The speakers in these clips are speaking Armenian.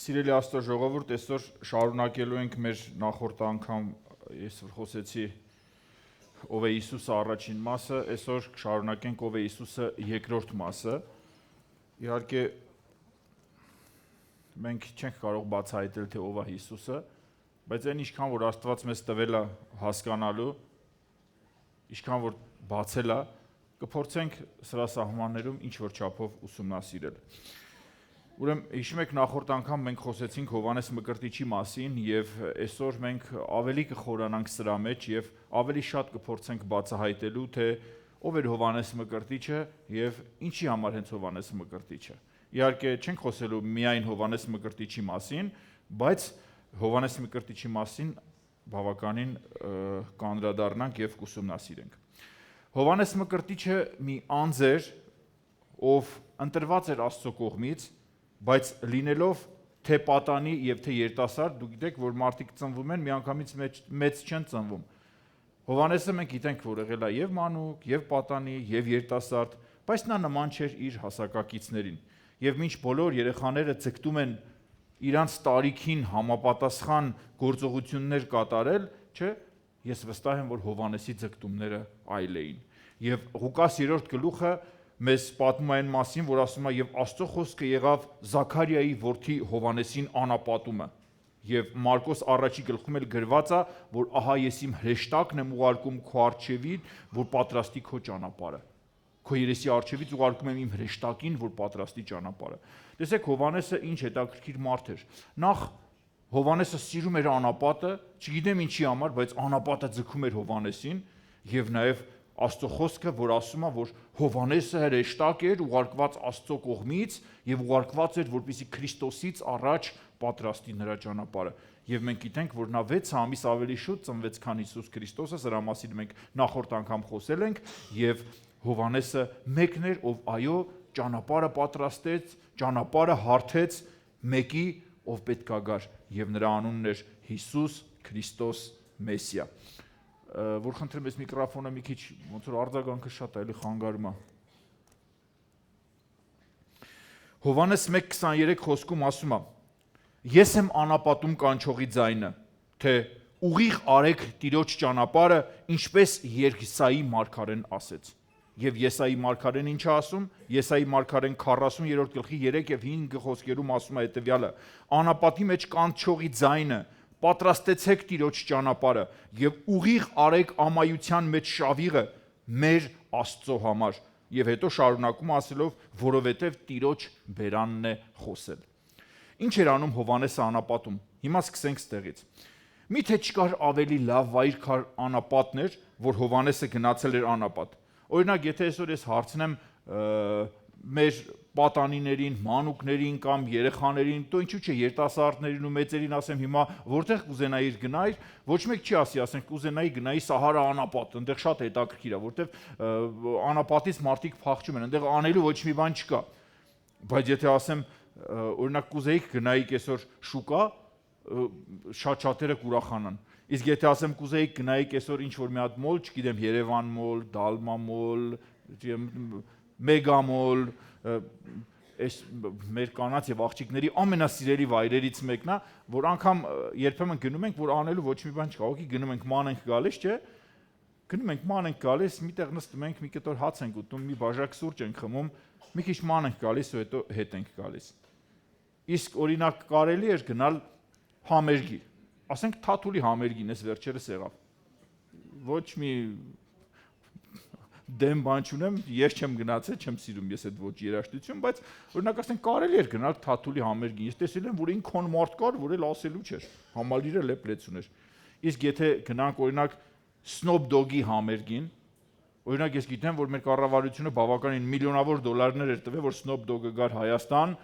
Սիրելի Աստծո ժողովուրդ, այսօր շարունակելու ենք մեր նախորդ անգամ ես խոսեցի ով է Հիսուսը առաջին մասը, այսօր շարունակենք ով է Հիսուսը երկրորդ մասը։ Իհարկե մենք չենք կարող բացահայտել թե ով է Հիսուսը, բայց այն ինչքան որ Աստված մեզ տվել է հասկանալու, ինչքան որ բացել է, կփորձենք սրա սահմաններում ինչ որ չափով ուսումնասիրել։ Ուրեմն հիշում եք նախորդ անգամ մենք խոսեցինք Հովհաննես Մկրտիչի մասին եւ այսօր մենք ավելի կխորանանք սրա մեջ եւ ավելի շատ կփորձենք բացահայտելու թե ով էր Հովհաննես Մկրտիչը եւ ինչի համար հենց Հովհաննես Մկրտիչը։ Իհարկե չենք խոսելու միայն Հովհաննես Մկրտիչի մասին, բայց Հովհաննես Մկրտիչի մասին բավականին կանդրադառնանք եւ կուսումնասիրենք։ Հովհաննես Մկրտիչը մի անձ էր, ով ընտրված էր Աստծո կողմից, բայց լինելով թե պատանի եւ թե երիտասարդ, դուք գիտեք, որ մարդիկ ծնվում են, միանգամից մեծ չեն ծնվում։ Հովհաննեսը մենք գիտենք, որ եղել է եւ մանուկ, եւ պատանի, եւ երիտասարդ, բայց նա նման չէր իր հասակակիցներին։ Եվ մինչ բոլոր երեխաները ձգտում են իրանց տարիքին համապատասխան գործողություններ կատարել, չէ, ես վստահ եմ, որ Հովհաննեսի ձգտումները այլ էին։ Եվ Ղուկաս 3-րդ գլուխը մեզ պատմում է այն մասին, որ ասում է եւ Աստծո խոսքը եղավ Զաքարիայի որդի Հովհաննեսին անապատումը։ Եվ Մարկոս առաջի գլխում էլ գրված է, որ ահա ես իմ հրեշտակն եմ ուղարկում քո առջևին, որ պատրաստի քո ճանապարհը։ Քո երեսի առջևից ուղարկում եմ իմ հրեշտակին, որ պատրաստի ճանապարհը։ Տեսեք, Հովհաննեսը ինչ հետաքրքիր մարդ էր։ Նախ Հովհաննեսը սիրում էր անապատը, չգիտեմ ինչի համար, բայց անապատը ձգում էր Հովհաննեսին եւ նաեւ Աստծո խոսքը, որ ասում է, որ Հովհաննեսը հրեշտակ էր ուղարկված Աստծո կողմից եւ ուղարկված էր, որպեսզի Քրիստոսից առաջ պատրաստի նրա ճանապարհը։ Եվ մենք գիտենք, որ նա 6 ամիս ավելի շուտ ծնվեց, քան Հիսուս Քրիստոսը, սրա մասին մենք նախորդ անգամ խոսել ենք, եւ Հովհաննեսը մեկն էր, ով այո, ճանապարհը պատրաստեց, ճանապարհը հարթեց մեկի, ով պետքա գար, եւ նրա անունն էր Հիսուս Քրիստոս Մեսիա։ Որ խնդրեմ ես միկրոֆոնը մի քիչ ոնց որ արձագանքը շատ է, էլի խանգարում է։ Հովհաննես 1:23 խոսքում ասում է. Ես եմ անապատում կանչողի ձայնը, թե ուղիղ արեք Տիրոջ ճանապարհը, ինչպես Եսայի մարգարեն ասեց։ Եվ Եսայի մարգարեն ինչ է ասում։ Եսայի մարգարեն 40-րդ գլխի 3 եւ 5 խոսքերում ասում է հետեւյալը. Անապատի մեջ կանչողի ձայնը, պատրաստեցեք Տիրոջ ճանապարհը եւ ուղիղ արեք ամայության մեջ շավիղը մեր Աստծո համար։ Եվ հետո շարունակում ասելով, որովհետև Տիրոջ բերանն է խոսել։ Ինչ էր անում Հովհաննեսը անապատում։ Հիմա սկսենք ստեղից։ Միթե չկար ավելի լավ վայր, քան անապատն էր, որ Հովհաննեսը գնացել էր անապատ։ Օրինակ, եթե այսօր ես հարցնեմ մեր պատանիներին, մանուկներին կամ երեխաներին, դու ինչու՞ չէ երիտասարդներին ու մեծերին ասեմ հիմա որտեղ կուզենայիր գնայր, ոչ մեկ չի ասենք կուզենայի գնայի Սահարա անապատ, այնտեղ շատ հետաքրքիր է, որտեղ անապատից մարդիկ փախչում են, այնտեղ անելու ոչ մի բան չկա։ Բայց եթե ասեմ օրինակ կուզեիք գնայիք այսօր շուկա, շատ-շատերը կուրախանան։ Իսկ եթե ասեմ կուզեիք գնայիք այսօր ինչ որ մի հատ մոլ, չգիտեմ, Երևան մոլ, Դալմա մոլ, Մեգամոլ, այս մեր կանանց եւ աղջիկների ամենասիրելի վայրերից մեկն է, որ անգամ երբեմն գնում ենք, որ անելու ոչ մի բան չկա, օքի գնում ենք ման ենք գալիս, չէ՞։ Գնում ենք ման ենք գալիս, միտեղ նստում ենք, մի կտոր հաց ենք ուտում, մի բաժակ սուրճ ենք խմում, մի քիչ ման ենք գալիս ու հետո հետ ենք գալիս։ Իսկ օրինակ կարելի էր գնալ համերգի։ Ասենք Թաթուլի համերգին էս վերջերս եղավ։ Ոչ մի դեմ բան չունեմ, ես չեմ գնացել, չեմ սիրում ես այդ ոչ երաժշտություն, բայց օրինակ ասենք կարելի էր գնալ Թաթուլի համերգին։ Ես տեսել եմ, որ ինքն մարդ կար, որ էլ ասելու չէր։ Համալիրը լեփլեց ուներ։ Իսկ եթե գնանք օրինակ Snoop Dogg-ի համերգին, օրինակ ես գիտեմ, որ մեր կառավարությունը բավականին միլիոնավոր դոլարներ էր տվել, որ Snoop Dogg-ը գար Հայաստան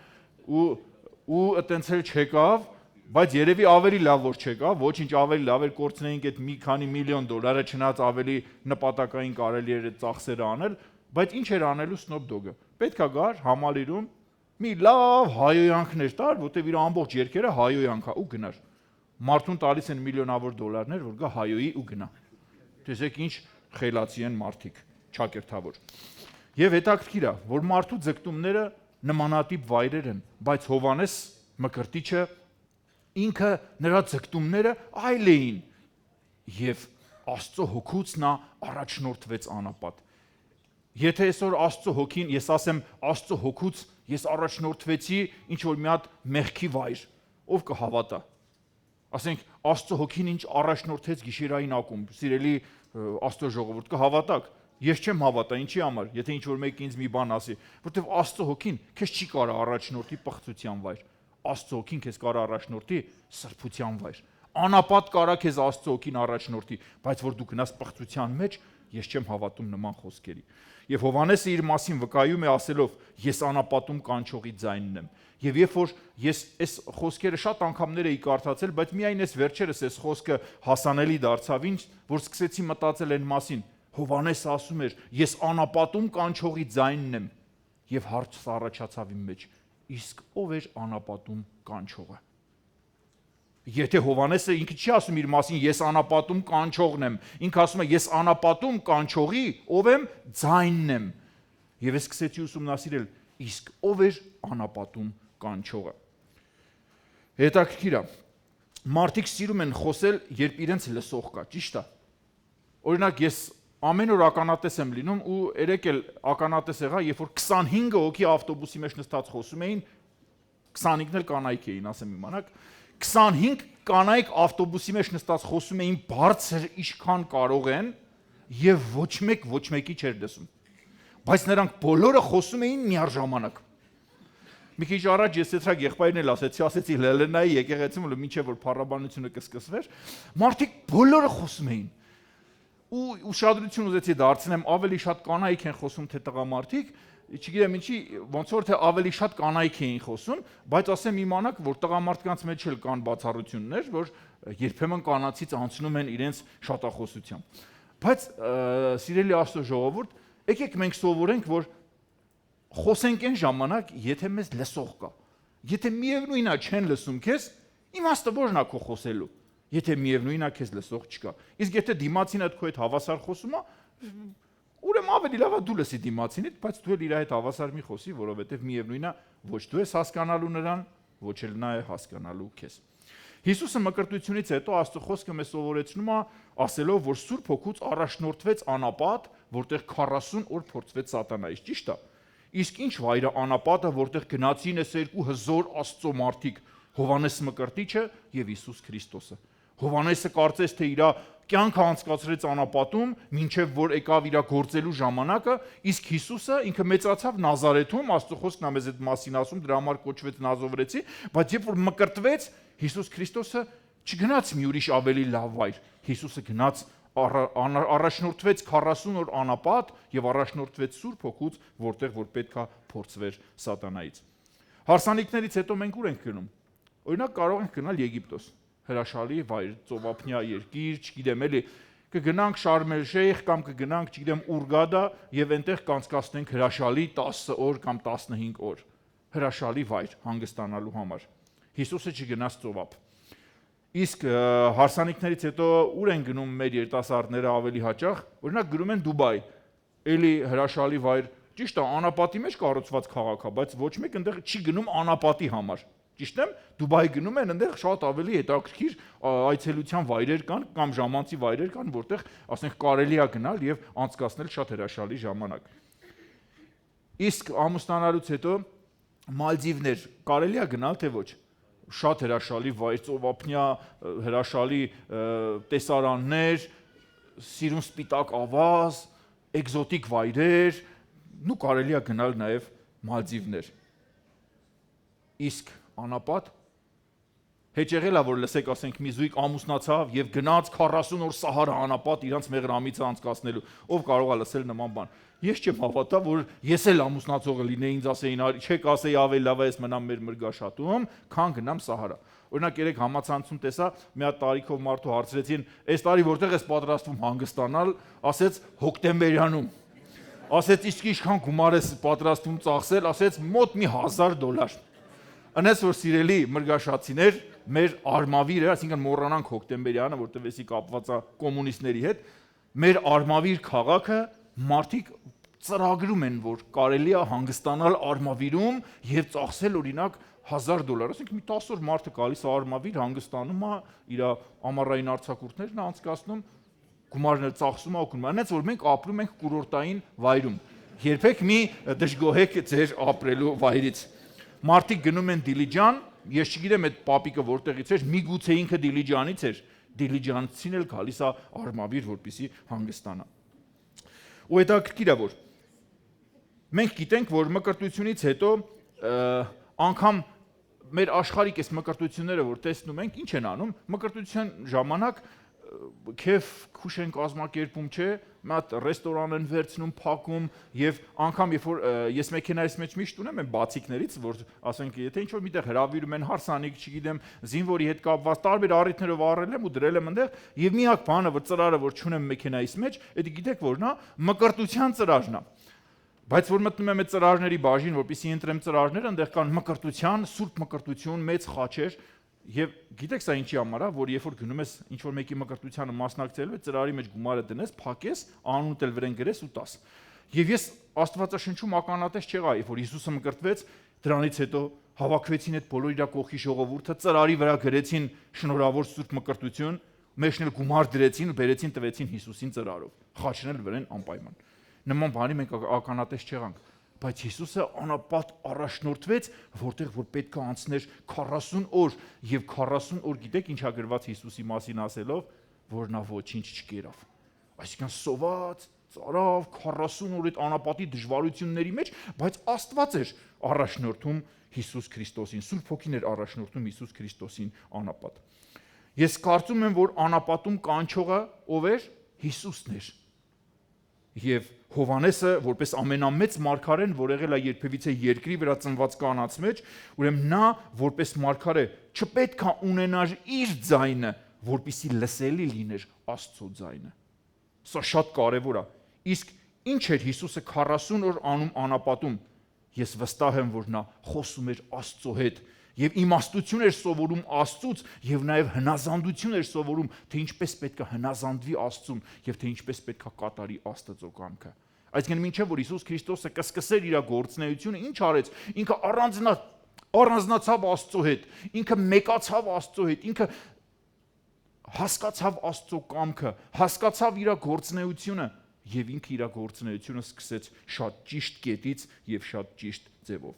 ու այտենց էլ չեկավ, բայց երևի ավելի լավ որ չեկավ, ոչինչ ավելի լավ էր կորցնեինք այդ մի քանի միլիոն դոլարը, չնայած ավելի նպատակային կարելի էր այդ ծախսերը անել, բայց ինչ էր անելու Snoop Dogg-ը։ Պետքա գար համալիրում մի լավ հայոյանքներ տար, որտեղ իր ամբողջ երգերը հայոյանք է ու գնար։ Մարդուն տալիս են միլիոնավոր դոլարներ, որ գա հայոյի ու գնա։ Տեսեք ինչ խելացի են մարդիկ, ճակերտավոր։ Եվ հետաքրքիր է, որ մարդու ձգտումները նմանատիպ վայրեր են, բայց Հովհաննես մկրտիչը ինքը նրա ձգտումները այլ էին եւ Աստծո հոգուց նա առաջնորդվեց անապատ։ Եթե այսօր Աստծո հոգին, ես ասեմ Աստծո հոգուց ես առաջնորդվեցի ինչ որ մի հատ մեղքի վայր, ով կհավատա։ Ասենք Աստծո հոգին ինչ առաջնորդեց գիշերային ակումբ, սիրելի Աստծո ժողովուրդ, կհավատաք։ Ես չեմ հավատա, ինչի համար, եթե ինչ որ մեկը ինձ մի բան ասի, որտեվ Աստծո հոգին քեզ չի կարող առաջնորդի պղծության վայր։ Աստծո հոգին քեզ կարող առաջնորդի սրբության վայր։ Անապատ կարա քեզ Աստծո հոգին առաջնորդի, բայց որ դու գնաս պղծության մեջ, ես չեմ հավատում նման խոսքերի։ Եվ Հովհաննեսը իր մասին վկայում է ասելով. ես անապատում կանչողի ձայնն եմ։ Եվ երբ որ ես այս խոսքերը շատ անգամներ էի կարդացել, բայց միայն այս վերջերս այս խոսքը հասանելի դարձավ ինձ, որ սկսեցի մտածել այն մասին։ Հովհաննեսը ասում էր. ես անապատում կանչողի ձայնն եմ, եւ հարց առաջացավ իմ մեջ. իսկ ով էր անապատում կանչողը։ Եթե Հովհաննեսը ինքը չի ասում իր մասին ես անապատում կանչողն եմ, ինքը ասում է ես անապատում կանչողի ով եմ, ձայնն եմ։ Եվ ես սկսեցի ուսումնասիրել, իսկ ով էր անապատում կանչողը։ Հետաքրքիր է։ Մարդիկ սիրում են խոսել, երբ իրենց լսող կա, ճիշտ է։ Օրինակ ես ամեն օր ականատես եմ լինում ու երեք էլ ականատես եղա, երբ որ 25 հոգի ավտոբուսի մեջ նստած խոսում էին, 25-ն էլ կանայք էին, ասեմ իմանաք, 25 կանայք ավտոբուսի մեջ նստած խոսում էին բարձր ինչքան կարող են եւ ոչ մեկի չէր լսում։ Բայց նրանք բոլորը խոսում էին միաժամանակ։ Մի քիչ առաջ ես ցետրակ եղբայրն էլ ասեցի Լելենայի եկեղեցում, մինչև որ փառաբանությունը կսկսվեր, մարդիկ բոլորը խոսում էին։ Ու ուշադրություն ուզեցի դարձնեմ, ավելի շատ կանայք են խոսում, թե տղամարդիկ, չգիտեմ ինչի, ոնց որ թե ավելի շատ կանայք էին խոսում, բայց ասեմ իմանաք, որ տղամարդկանց մեջ էլ կան բացառություններ, որ երբեմն կանացից անցնում են իրենց շատախոսությամբ։ Բայց սիրելի Աստծո ժողովուրդ, եկեք մենք սովորենք, որ խոսենք այն ժամանակ, եթե մեզ լսող կա։ Եթե միևնույնն է չեն լսում քեզ, իմաստը ո՞րն է քո խոսելու։ Եթե միևնույնն է քեզ լսող չկա։ Իսկ եթե դիմացինդ քո հետ հավասար խոսում է, ուրեմն ավելի լավ է դու լսի դիմացինիդ, բայց դու էլ իր հետ հավասար մի խոսի, որովհետև միևնույնն է ոչ դու ես հասկանալու նրան, ոչ էլ նա է հասկանալու քեզ։ Հիսուսը մկրտությունից հետո Աստծո խոսքը մեզ սովորեցնում է ասելով, որ Սուրբ Հոգուց առաջնորդվեց անապատ, որտեղ 40 օր փորձվեց սատանայից, ճիշտ է։ Իսկ ինչ վայրը անապատը, որտեղ գնացին այս երկու հզոր Աստծո մարդիկ, Հովհաննես Մկրտիչը եւ Հիսուս Քրիստոսը։ Հովհաննեսը կարծես թե իր կյանքը անցկացրեց անապատում, մինչև որ եկավ իր գործելու ժամանակը, իսկ Հիսուսը ինքը մեծացավ Նազարեթում, Աստծո խոսքն է մեզ այդ մասին ասում, դրա համար կոչվեց Նազովրեցի, բայց երբ որ մկրտվեց, Հիսուս Քրիստոսը չգնաց մի ուրիշ ավելի լավ վայր։ Հիսուսը գնաց առաջնորդվեց 40 օր անապատ եւ առաջնորդվեց Սուրբ Հոգուց, որտեղ որ պետքա փորձվեր սատանայից։ Հարսանիքներից հետո մենք ուր ենք գնում։ Օրինակ կարող ենք գնալ Եգիպտոս, հրաշալի վայր, ծովափնյա երկիր, չգիտեմ էլի, կգնանք Շարմ էլ-Շեյխ կամ կգնանք, չգիտեմ, Ուրգադա եւ այնտեղ կանցկացնենք հրաշալի 10 օր կամ 15 օր։ Հրաշալի վայր հանգստանալու համար։ Հիսուսը չգնաց ծովափ։ Իսկ հարսանիքներից հետո ուր են գնում մեր երիտասարդները ավելի հաճախ, օրինակ գնում են Դուբայ, էլի հրաշալի վայր, ճիշտ է, անապատի մեջ կառուցված քաղաք է, բայց ոչ մեկ այնտեղ չի գնում անապատի համար։ Ճիշտ եմ, Դուբայ գնում են, այնտեղ շատ ավելի հետաքրքիր այցելության վայրեր կան կամ ժամանցի վայրեր կան, որտեղ, ասենք, կարելի է գնալ եւ անցկացնել շատ հրաշալի ժամանակ։ Իսկ ամուսնանալուց հետո Մալդիվներ կարելի է գնալ, թե ոչ։ Շատ հրաշալի վայր, ծովափնյա, հրաշալի տեսարաններ, սիրուն սպիտակ ավազ, էկզոտիկ վայրեր, ու կարելի է գնալ նաև Մալդիվներ։ Իսկ անապատ հեճեղել է, որ լսեք, ասենք, մի զույգ ամուսնացավ եւ գնաց 40 օր Սահարա անապատ իրանց մեղրամիցը անցկացնելու։ Ով կարող է լսել նման բան։ Ես չեմ հավատա, որ ես էլ ամուսնացողը լինեի, ինձ ասեին, չեք ասեի ավելի լավ է ես մնամ մեր մրգաշատում, քան գնամ Սահարա։ Օրինակ երեք համացանցում տեսա, մի հատ տարիքով մարդու հարցրեցին, այս տարի որտեղ ես պատրաստվում հանգստանալ, ասեց հոկտեմբերյանում։ Ասեց իսկ ինչքան գումար ես պատրաստվում ծախսել, ասեց մոտ մի $1000։ Անես որ սիրելի մրգաշացիներ, մեր արմավիրը, այսինքն մոռանանք հոկտեմբերյանը, որտեղ էսի կապված է կոմունիստների հետ, մեր արմավիր քաղաքը մարդիկ ծրագրում են, որ կարելի է հանգստանալ արմավիրում եւ ծախսել օրինակ $1000, ասենք մի 10 օր մարդը գալիս է արմավիր, հանգստանում է, իր ամառային արձակուրդներն է անցկացնում, գումարներ ծախսում է, օգնում է, այնպես որ մենք ապրում ենք կուրորտային վայրում։ Երբեք մի դժգոհեք ձեր ապրելու վայրից։ Մարդիկ գնում են Դիլիջան, ես չգիտեմ այդ պապիկը որտեղից էր, միգուցե ինքը Դիլիջանից էր, Դիլիջանցին էլ գալիս է արմավիր, որպեսզի հանգստանա։ Ու հետաքրքիր է, որ մենք գիտենք, որ մկրտությունից հետո անգամ մեր աշխարհիկ այս մկրտությունները, որ տեսնում ենք, ինչ են անում, մկրտության ժամանակ քեֆ քուշ են կազմակերպում, չէ, մի հատ ռեստորան են վերցնում, փակում եւ անգամ երբ որ ես մեքենայիս մեջ միշտ ունեմ այն բացիկներից, որ ասենք եթե ինչ որ միտեղ հրավիրում են հարսանիք, չգիտեմ, զինվորի հետ կապված տարբեր առիթներով առել եմ ու դրել եմ այնտեղ եւ միակ բանը, որ ծրարը որ չունեմ մեքենայիս մեջ, դա գիտեք որն է, մկրտության ծրարն է։ Բայց որ մտնում եմ այդ ծրարների բաժին, որպեսզի ընտրեմ ծրարները, այնտեղ կան մկրտության, սուրբ մկրտություն, մեծ խաչեր, եւ գիտեք սա ինչի համար է, որ երբ որ գնում ես ինչ որ մեկի մկրտությանը մասնակցելու, ծրարի մեջ գումարը դնես, փակես, անունդ էլ վրան գրես ու տաս։ Եվ ես Աստվածաշնչում ականատես չեղա, երբ որ Հիսուսը մկրտվեց, դրանից հետո հավաքվեցին այդ բոլոր իր կողքի ժողովուրդը, ծրարի վրա գրեցին շնորհավոր սուրբ մկրտություն, մեջն էլ գումար դրեցին ու բերեցին տվեցին Հիսուսին ծրարով։ Խաչն էլ վրան անպայման։ Նման բանի մենք ականատես չեղանք, բայց Հիսուսը անապատ առաջնորդվեց, որտեղ որ պետք է անցներ 40 օր եւ 40 օր գիտեք ինչա գրված Հիսուսի մասին ասելով, որ նա ոչինչ չկերավ։ Այսինքն սոված, ծարավ 40 օր այդ անապատի դժվարությունների մեջ, բայց Աստված էր առաջնորդում Հիսուս Քրիստոսին, Սուրբ Հոգին էր առաջնորդում Հիսուս Քրիստոսին անապատ։ Ես կարծում եմ, որ անապատում կանչողը ով էր? Հիսուսն էր։ Եվ Հովանեսը, որպես ամենամեծ մարգարեն, որ եղել է երբևիցե երկրի վրա ծնված կանանց մեջ, ուրեմն նա, որպես մարգարե, չպետք է ունենար իր ձայնը, որպեսզի լսելի լիներ Աստծո ձայնը։ Սա շատ կարևոր է։ Իսկ ինչ էր Հիսուսը 40 օր անում անապատում։ Ես վստահ եմ, որ նա խոսում էր Աստծո հետ եւ իմաստություն էր սովորում Աստծուց եւ նաեւ հնազանդություն էր սովորում, թե ինչպես պետք է հնազանդվի Աստծուն եւ թե ինչպես պետք է կատարի Աստծո կամքը։ Այսինքն մինչեւ որ Հիսուս Քրիստոսը կսկսեր իր գործունեությունը, ինչ արեց։ Ինքը առանձնացավ Աստծո հետ, ինքը մեկացավ Աստծո հետ, ինքը հասկացավ Աստծո կամքը, հասկացավ իր գործունեությունը եւ ինքը իր գործունեությունը սկսեց շատ ճիշտ կետից եւ շատ ճիշտ ձևով։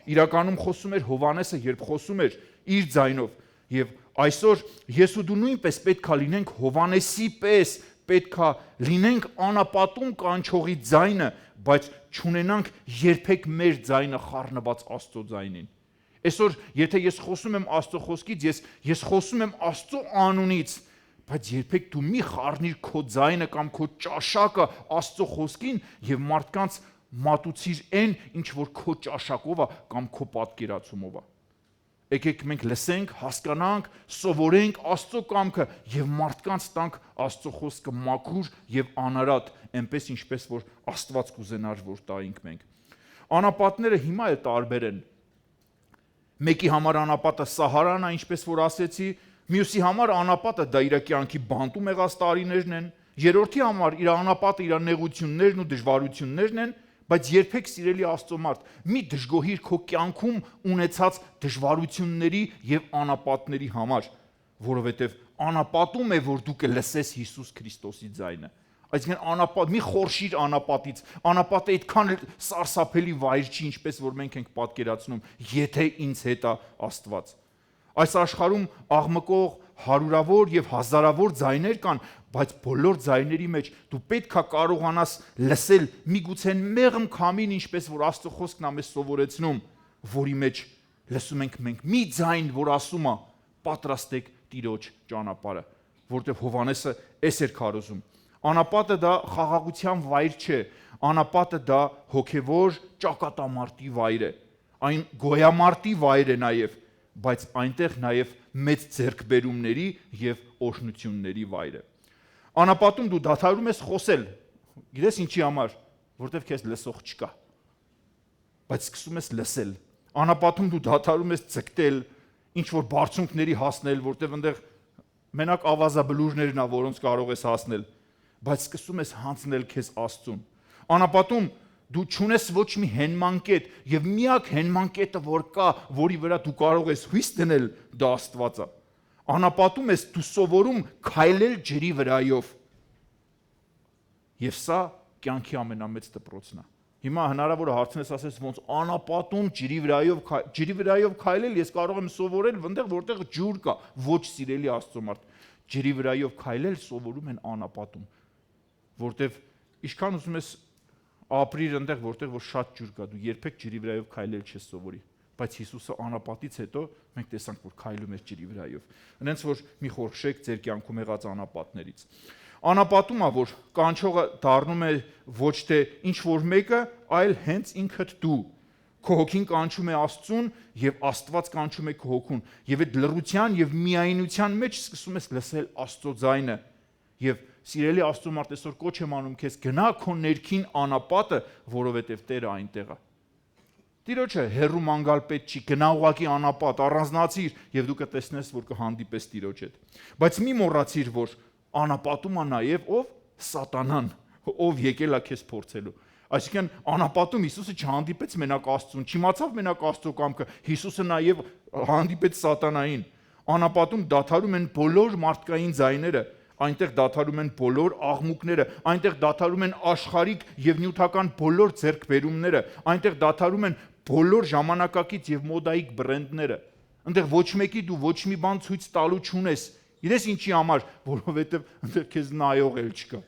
Իրականում խոսում էր Հովանեսը, երբ խոսում էր իր ձայնով, եւ այսօր ես ու դու նույնպես պետք է լինենք Հովանեսի պես, պետք է լինենք անապատում կանչողի ձայնը, բայց չունենանք երբեք մեր ձայնը խառնված Աստծո ձայնին։ Այսօր եթե ես խոսում եմ Աստծո խոսքից, ես խոսում եմ Աստծո անունից, բայց երբեք դու մի խառնիր քո ձայնը կամ քո ճաշակը Աստծո խոսքին եւ մարդկանց մատուցիր այն, ինչ որ քո ճաշակով է կամ քո պատկերացումով է։ Եկեք մենք լսենք, հասկանանք, սովորենք Աստծո կամքը եւ մարդկանց տանք Աստծո խոսքը մաքուր եւ անարատ, այնպես ինչպես որ Աստված կուզենար որ տայինք մենք։ Անապատները հիմա էլ տարբեր են։ Մեկի համար անապատը Սահարան է, ինչպես որ ասեցի, մյուսի համար անապատը դա իր կյանքի բանտում եղած տարիներն են, երրորդի համար իր անապատը իր նեղություններն ու դժվարություններն են, բայց երբեք սիրելի Աստծո մարդ, մի դժգոհիր քո կյանքում ունեցած դժվարությունների եւ անապատների համար, որովհետեւ անապատում է, որ դու կլսես Հիսուս Քրիստոսի ձայնը։ Այսինքն անապատ, մի խորշիր անապատից, անապատը այդքան սարսափելի վայր չի, ինչպես որ մենք ենք պատկերացնում, եթե ինձ հետ է Աստված։ Այս աշխարհում աղմկող հարյուրավոր եւ հազարավոր ձայներ կան, բայց բոլոր ձայների մեջ դու պետք է կարողանաս լսել միգուցե մեղմ քամին, ինչպես որ Աստծո խոսքն է մեզ սովորեցնում, որի մեջ լսում ենք մենք մի ձայն, որ ասում է. պատրաստեք Տիրոջ ճանապարհը, որտեղ Հովանեսը էս էր քարոզում։ Անապատը դա խաղաղության վայր չէ, անապատը դա հոգևոր ճակատամարտի վայր է, այն գոյամարտի վայր է նաև, բայց այնտեղ նաև մեծ ձեռքբերումների եւ օրհնությունների վայր է։ Անապատում դու դադարում ես խոսել, գիտես ինչի համար, որտեղ քեզ լսող չկա, բայց սկսում ես լսել։ Անապատում դու դադարում ես ցկտել, ինչ որ բարձունքների հասնել, որտեղ այնտեղ մենակ ավազաբլուրներն ա, որոնց կարող ես հասնել, բայց սկսում ես հանձնել քեզ Աստծուն։ Անապատում Դու չունես ոչ մի հենման կետ, եւ միակ հենման կետը, որ կա, որի վրա դու կարող ես հույս դնել, դա Աստված է։ Անապատում ես դու սովորում քայլել ջրի վրայով։ Եվ սա կյանքի ամենամեծ դպրոցն է։ Հիմա հնարավոր է հարցնես, ասես ոնց անապատում ջրի վրայով քայլել, ես կարող եմ սովորել այնտեղ, որտեղ ջուր կա, ոչ սիրելի Աստծո մարդ։ Ջրի վրայով քայլել սովորում են անապատում, որտեղ ինչքան ուզում ես ապրիր այնտեղ, որտեղ որ շատ ջուր կա, դու երբեք ջրի վրայով քայլել չես սովորի։ Բայց Հիսուսը անապատից հետո մենք տեսանք, որ քայլում էր ջրի վրայով։ Այնց որ մի խորհրդեք ձեր կյանքում եղած անապատներից։ Անապատում է, որ կանչողը դառնում է ոչ թե ինչ որ մեկը, այլ հենց ինքդ դու։ Քո հոգին կանչում է Աստծուն եւ Աստված կանչում է քո հոգուն։ Եվ այդ լռության եւ միայնության մեջ սկսում ես լսել Աստծո ձայնը։ Եվ սիրելի Աստծո մարդ, այսօր կոչ եմ անում քեզ, գնա քո ներքին անապատը, որովհետեւ Տերը այնտեղ է։ Տիրոջը հերու մանգալ պետք չի, գնա ուղակի անապատ, առանձնացիր եւ դու կտեսնես, որ կհանդիպես Տիրոջ հետ։ Բայց մի մոռացիր, որ անապատում է նաև ով սատանան, ով եկել է քեզ փորձելու։ Այսինքն անապատում Հիսուսը չհանդիպեց մենակ Աստծուն, չիմացավ մենակ Աստծո կամքը, Հիսուսը նաև հանդիպեց սատանային։ Անապատում դադարում են բոլոր մարդկային ձայները, այնտեղ դադարում են բոլոր աղմուկները, այնտեղ դադարում են աշխարհիկ եւ նյութական բոլոր ձեռքբերումները, այնտեղ դադարում են բոլոր ժամանակակից եւ մոդայիկ բրենդները։ Այնտեղ ոչ մեկի դու ոչ մի բան ցույց տալու չունես։ Իրես ինչի համար, որովհետև այնտեղ քեզ նայող էլ չկա։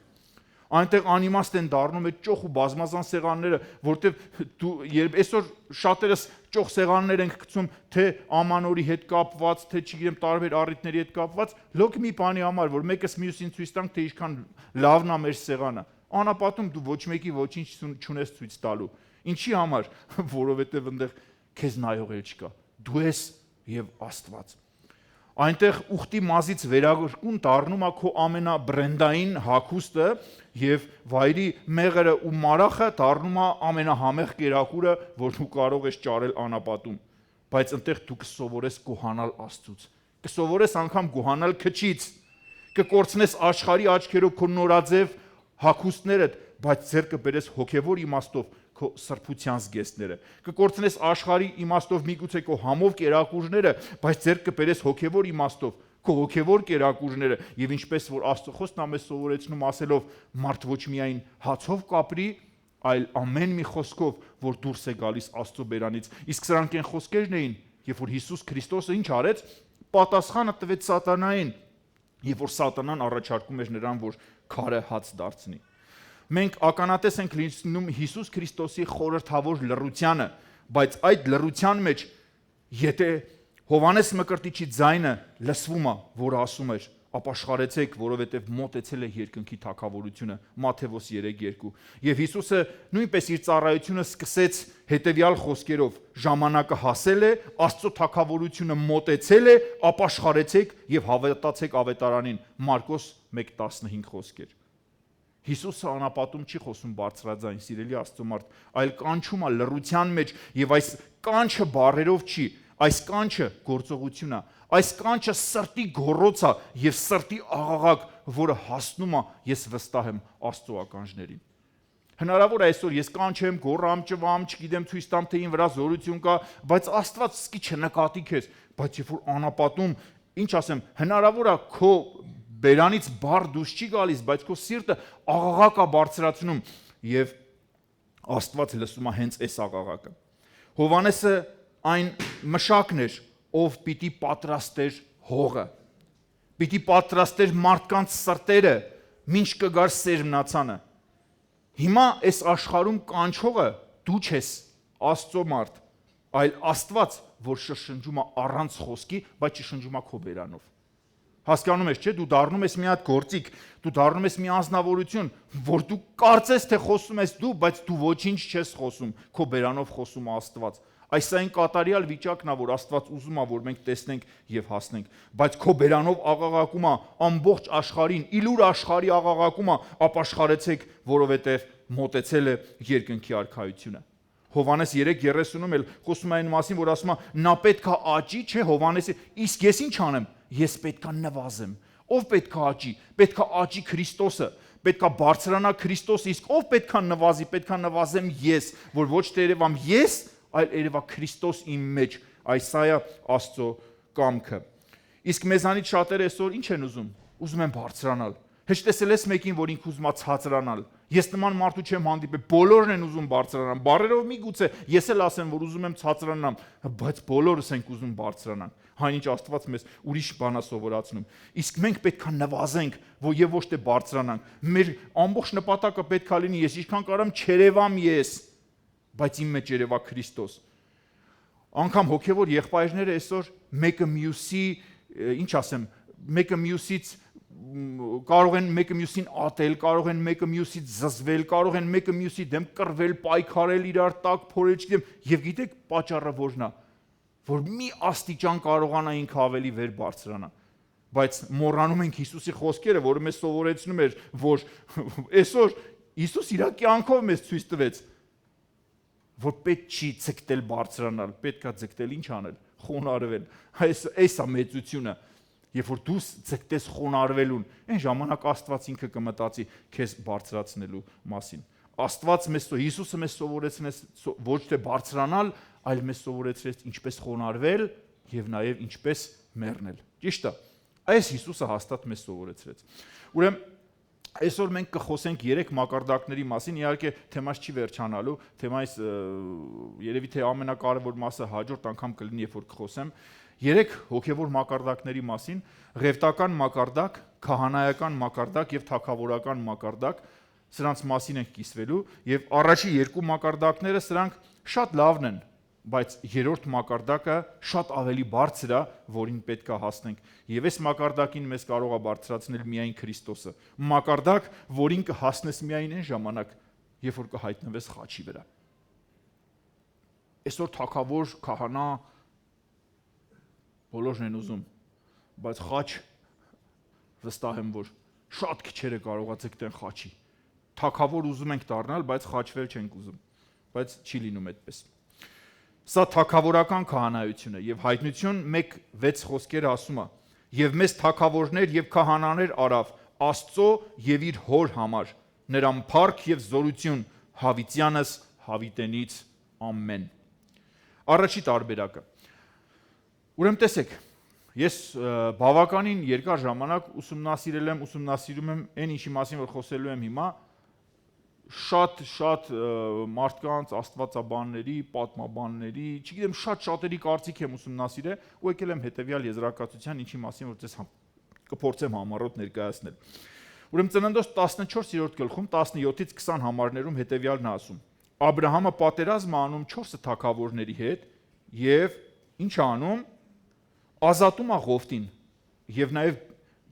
Այնտեղ անիմաստ են դառնում այդ ճոխ ու բազմազան սեղանները, որտեղ դու երբ այսօր շատերս ճոխ սեղաններ ենք գցում, թե ամանորի հետ կապված, թե չգիտեմ տարբեր առիթների հետ կապված, լոկ մի բանի համար, որ մեկս մյուսին ցույց տանք, թե ինչքան լավն է մեր սեղանը։ Անապատում դու ոչ մեկի ոչինչ չունես ցույց տալու։ Ինչի համար, որովհետև այնտեղ քեզ նայող էլ չկա։ Դու ես եւ Աստված։ Այնտեղ ուխտի մազից վերագրկուն դառնում է քո ամենաբրենդային հագուստը եւ վայրի մեղրը ու մարախը դառնում է ամենահամեղ կերակուրը, որ դու կարող ես ճարել անապատում։ Բայց այնտեղ դու կսովորես գոհանալ Աստծուց, կսովորես անգամ գոհանալ քչից, կկորցնես աշխարհի աչքերով քո նորաձև հագուստներդ, բայց ձեռքը բերես հոգևոր իմաստով քո սրբության զգեստները, կկորցնես աշխարհի իմաստով միգուցե քո համով կերակուրները, բայց ձեռք կբերես հոգևոր իմաստով քո հոգևոր կերակուրները, եւ ինչպես որ Աստծո խոսքն ամես սովորեցնում ասելով, մարդ ոչ միայն հացով կապրի, այլ ամեն մի խոսքով, որ դուրս է գալիս Աստծո բերանից։ Իսկ սրանք են խոսքերն էին, երբ որ Հիսուս Քրիստոսը ինչ արեց, պատասխանը տվեց սատանային, երբ որ սատանան առաջարկում էր նրան, որ քարը հաց դարձնի։ Մենք ականատես ենք լինում Հիսուս Քրիստոսի խորհրդավոր լռությանը, բայց այդ լռության մեջ, եթե Հովանես Մկրտիչի ձայնը լսվում է, որը ասում էր. ապաշխարեցեք, որովհետև մոտեցել է երկնքի թագավորությունը, Մատթեոս 3:2։ Եվ Հիսուսը նույնպես իր ծառայությունը սկսեց հետևյալ խոսքերով. ժամանակը հասել է, Աստծո թագավորությունը մոտեցել է, ապաշխարեցեք եւ հավատացեք ավետարանին, Մարկոս 1:15 խոսքեր։ Հիսուսը անապատում չի խոսում բարձրաձայն, սիրելի Աստծո մարդ, այլ կանչում է լռության մեջ եւ այս կանչը բառերով չի, այս կանչը գործողություն է, այս կանչը սրտի գոռոց է եւ սրտի աղաղակ, որը հասնում է, ես վստահ եմ, Աստծո ականջներին։ Հնարավոր է այսօր ես կանչեմ, գոռամ, ճվամ, չգիտեմ, ցույց տամ, թե ին վրա զորություն կա, բայց Աստված սկի չնկատի քեզ, բայց երբ որ անապատում, ինչ ասեմ, հնարավոր է քո բերանից բառ դուրս չի գալիս, բայց քո սիրտը աղաղակ է բարձրացնում եւ Աստված լսում է հենց այս աղաղակը։ Հովանեսը այն մշակն էր, ով պիտի պատրաստեր հողը, պիտի պատրաստեր մարդկանց սրտերը, մինչ կգար սերմնացանը։ Հիմա այս աշխարհում կանչողը դու չես, Աստծո մարդ, այլ Աստված, որ շշնջում է առանց խոսքի, բայց շշնջում է քո բերանով։ Հասկանում ես, չէ՞, դու դառնում ես մի հատ գործիք, դու դառնում ես մի անձնավորություն, որ դու կարծես թե խոսում ես դու, բայց դու ոչինչ չես խոսում, քո բերանով խոսում է Աստված։ Այս այն կատարյալ վիճակն է, որ Աստված ուզում է, որ մենք տեսնենք եւ հասնենք, բայց քո բերանով աղաղակում է ամբողջ աշխարհին, իլուր աշխարհի աղաղակում է, ապաշխարեցեք, որովհետեւ մոտեցել է երկնքի արքայությունը։ Հովանես 3:30-ում էլ խոսում է այն մասին, որ ասում է, նա պետք է աճի, չէ, Հովանեսը, իսկ ես ինչ անեմ։ Ես պետք է նվազեմ։ Ով պետք է աճի։ Պետք է աճի Քրիստոսը։ պետքա բարձրանա Քրիստոս, իսկ ով պետքա նվազի, պետքա նվազեմ ես, որ ոչ թե երևամ ես, այլ երևա Քրիստոս իմ մեջ, սա է Աստծո կամքը։ Իսկ մեզանից շատերը այսօր ինչ են ուզում։ Ուզում են բարձրանալ։ Հեչ տեսել ես մեկին, որ ինքը ուզում է ցածրանալ։ Ես նման մարդու չեմ հանդիպել, բոլորն են ուզում բարձրանալ։ Բարերով միգուցե ես էլ ասեմ, որ ուզում եմ ցածրանամ, բայց բոլորս ենք ուզում բարձրանալ։ Այնինչ Աստված մեզ ուրիշ բան է սովորացնում։ Իսկ մենք պետք է նվազենք, որ եւ ոչ թե բարձրանանք։ Մեր ամբողջ նպատակը պետք է լինի, ես ինչքան կարամ չերևամ ես, բայց իմ մեջ երևա Քրիստոս։ Անկամ հոգևոր եղբայրները այսօր մեկը մյուսի, ինչ ասեմ, մեկը մյուսից կարող են մեկը մյուսին ատել, կարող են մեկը մյուսից զզվել, կարող են մեկը մյուսի դեմ կռվել, պայքարել իրար տակ, փորել չգիտեմ, եւ գիտեք պատճառը որն է, որ մի աստիճան կարողանա ինքը ավելի վեր բարձրանա։ Բայց մոռանում ենք Հիսուսի խոսքերը, որը մեզ սովորեցնում էր, որ այսօր Հիսուս իր կյանքով մեզ ցույց տվեց, որ պետք չի ցկտել բարձրանալ, պետքա ցկտել ինչ անել, խոնարհվել։ Այս է մեծությունը։ Երբ որ դու ցկտես խոնարհվելուն, այն ժամանակ Աստված ինքը կմտածի քեզ բարձրացնելու մասին։ Աստված մեզ, Հիսուսը մեզ սովորեցրեց ոչ թե բարձրանալ, այլ մեզ սովորեցրեց ինչպես խոնարհվել եւ նաեւ ինչպես մեռնել։ Ճիշտ է։ Այս Հիսուսը հաստատ մեզ սովորեցրեց։ Ուրեմն այսօր մենք կխոսենք 3 մակարդակների մասին, իհարկե թեմաս չի վերջանալու, թեմայից երևի թե ամենակարևոր մասը հաջորդ անգամ կլինի, երբ որ կխոսեմ 3 հոգևոր մակարդակների մասին՝ ղևտական մակարդակ, քահանայական մակարդակ եւ թագավորական մակարդակ, սրանց մասին ենք կիսվելու եւ առաջի 2 մակարդակները սրանք շատ լավն են, բայց երրորդ մակարդակը շատ ավելի բարձր է, որին պետք է հասնենք։ Եվ այս մակարդակին մեզ կարող է բարձրացնել միայն Քրիստոսը։ Մակարդակ, որին կհասնես միայն այն ժամանակ, երբ որ կհայտնվես խաչի վրա։ Այսօր թագավոր, քահանա բոլորն են ուզում, բայց խաչ վստահ եմ, որ շատ քիչերը կարող է ցկտեն խաչի։ Թագավոր ուզում ենք դառնալ, բայց խաչվել չենք ուզում, բայց չի լինում այդպես։ Սա թագավորական քահանայություն է եւ Հայտնություն 1:6 խոսքերը ասում է. «Եվ մեզ թագավորներ եւ քահանաներ արավ Աստծո եւ իր հոր համար, նրան փառք եւ զորություն հավիտյանս հավիտենից ամեն»։ Առաջի տարբերակը։ Ուրեմն տեսեք, ես բավականին երկար ժամանակ ուսումնասիրում եմ այն ինչի մասին որ խոսելու եմ հիմա, շատ մարդկանց, աստվածաբանների, պատմաբանների, չգիտեմ, շատերի կարծիք եմ ուսումնասիրել ու եկել եմ հետևյալ եզրակացության, ինչի մասին որ ձեզ կփորձեմ համառոտ ներկայացնել։ Ուրեմն Ծննդոց 14-րդ գլխում 17-ից 20 համարներում հետևյալն է ասում. Աբրահամը պատերազմ է անում 4 թագավորների հետ եւ ինչ է անում, ազատում է Ղովտին եւ նաեւ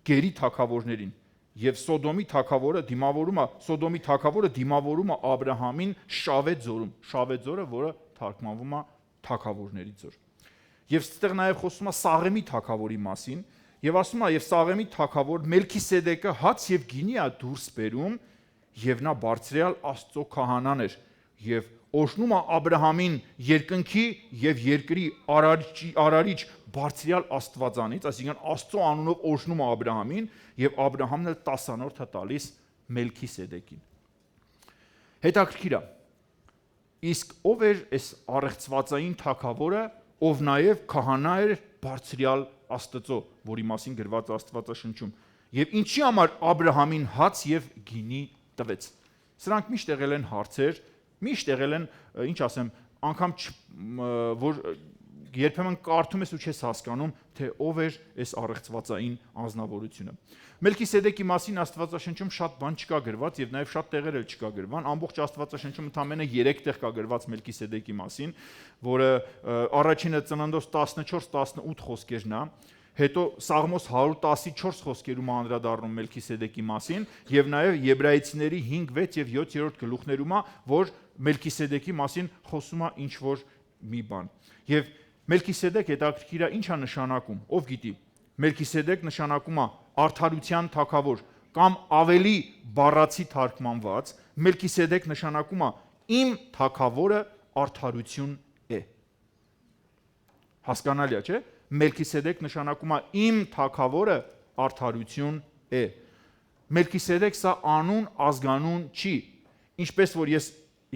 գերի թագավորներին։ Եվ Սոդոմի թագավորը դիմավորում է Աբրահամին Շավետ ձորում, Շավետ ձորը, որը թարգմանվում է թագավորների ձոր։ Եվ այստեղ նաև խոսում է Սաղեմի թագավորի մասին, եւ ասում է, եւ Սաղեմի թագավոր Մելքիսեդեկը հաց եւ գինի է դուրս բերում, եւ նա բարձրյալ Աստծո քահանան էր, եւ օրհնում է Աբրահամին երկնքի եւ երկրի արարիչ բարձրյալ Աստվածանից, այսինքն Աստծո անունով օրհնում է Աբրահամին եւ Աբրահամն էլ 10-րդ է տալիս Մելքիսեդեկին։ Հետաքրքիր է։ Իսկ ով էր այս առեղծվածային թագավորը, ով նաեւ քահանա էր բարձրյալ Աստծո, որի մասին գրված Աստվածաշնչում, եւ ինչի համար Աբրահամին հաց եւ գինի տվեց։ Սրանք միշտ եղել են հարցեր, միշտ եղել են, ինչ ասեմ, անգամ որ երբեմն կարդում ես ու չես հասկանում, թե ով էր այս առեղծվածային անձնավորությունը։ Մելքիսեդեկի մասին Աստվածաշնչում շատ բան չկա գրված եւ նաեւ շատ տեղեր էլ չկա գրված, ամբողջ Աստվածաշնչում ընդամենը 3 տեղ կա գրված Մելքիսեդեկի մասին, որը առաջինը Ծննդոց 14-18 խոսքերն է, հետո Սաղմոս 114 խոսքերում անդրադառնում Մելքիսեդեկի մասին եւ նաեւ Եբրայեցիների 5, 6 եւ 7-րդ գլուխներում է, որ Մելքիսեդեկի մասին խոսում է ինչ որ մի բան։ Եվ Մելքիսեդեկ հետաքրքիր է, ինչ է նշանակում, ով գիտի։ Մելքիսեդեկ նշանակում է արդարության թագավոր կամ ավելի բառացի թարգմանված, Մելքիսեդեկ նշանակում է իմ թագավորը արդարություն է։ Հասկանալի է, չէ՞։ Մելքիսեդեկ նշանակում է իմ թագավորը արդարություն է։ Մելքիսեդեկ սա անուն ազգանուն չի։ Ինչպես որ ես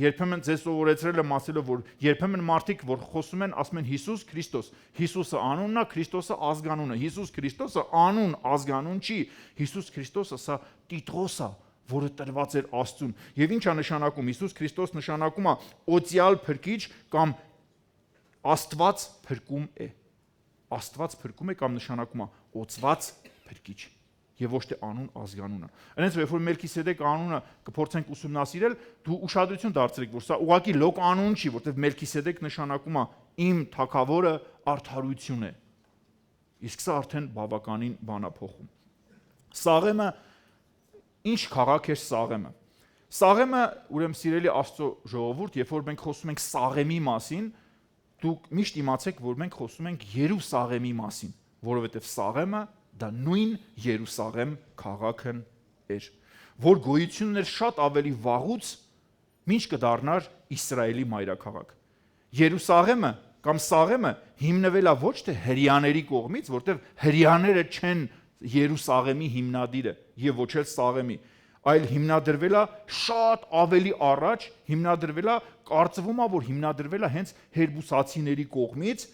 երբեմն ձեզ սովորեցրել եմ ասելով, որ երբեմն մարդիկ, որ խոսում են, ասում են Հիսուս Քրիստոս։ Հիսուսը անունն է, Քրիստոսը ազգանունը։ Հիսուս Քրիստոսը անուն ազգանուն չի։ Հիսուս Քրիստոսը սա տիտղոս է, որը տրված էր Աստծուն։ Եվ ի՞նչ է նշանակում։ Հիսուս Քրիստոս նշանակում է օծյալ փրկիչ կամ Աստված փրկում է։ Աստված փրկում է կամ նշանակում է օծված փրկիչ եւ ոչ թե անուն ազգանունը։ Այնպես որ երբ որ Մելքիսեդեկ անունը կփորձենք ուսումնասիրել, դու ուշադրություն դարձրեք, որ սա ուղղակի լոկ անուն չի, որտեղ Մելքիսեդեկ նշանակում է իմ թագավորը արդարություն է։ Իսկ սա արդեն բավականին բան է փոխում։ Սաղեմը ինչ քաղաք էր Սաղեմը։ Սաղեմը, ուրեմն սիրելի Աստծո ժողովուրդ, երբ որ մենք խոսում ենք Սաղեմի մասին, դուք միշտ իմացեք, որ մենք խոսում ենք Երուսաղեմի մասին, որովհետև Սաղեմը դա նույն Երուսաղեմ քաղաքն էր, որ գոյությունն էր շատ ավելի վաղուց, մինչ կդառնար Իսրայելի մայրաքաղաք։ Երուսաղեմը կամ Սաղեմը հիմնվել է ոչ թե հրեաների կողմից, որտեղ հրեաները չեն Երուսաղեմի հիմնադիրը եւ ոչ էլ Սաղեմի, այլ հիմնադրվել է շատ ավելի առաջ, կարծվում է, որ հիմնադրվել է հենց հերբուսացիների կողմից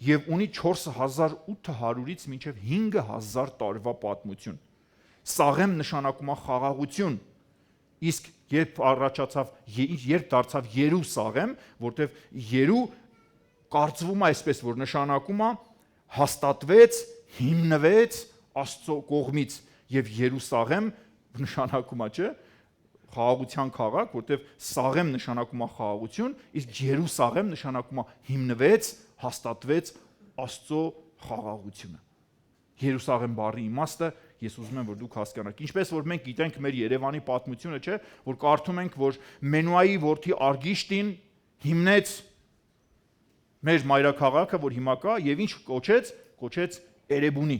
եւ ունի 4800-ից մինչեւ 5000 տարվա պատմություն։ Սաղեմ նշանակում է խաղաղություն, իսկ երբ դարձավ Երուսաղեմ, որտեվ Երու կարծվում է այսպես, որ նշանակում է հաստատվեց, հիմնվեց Աստծո կողմից եւ Երուսաղեմ նշանակում է, չէ՞, խաղաղության քաղաք, որտեվ Սաղեմ նշանակում է խաղաղություն, իսկ Երուսաղեմ նշանակում է հիմնվեց, հաստատվեց Աստծո խաղաղությունը։ Երուսաղեմ բառի իմաստը ես ուզում եմ, որ դուք հասկանաք։ Ինչպես որ մենք գիտենք մեր Երևանի պատմությունը, չէ, որ կարդում ենք, որ Մենուայի որդի Արգիշտին հիմնեց մեր մայրաքաղաքը, որ հիմա կա, եւ ինչ կոչեց Էրեբունի։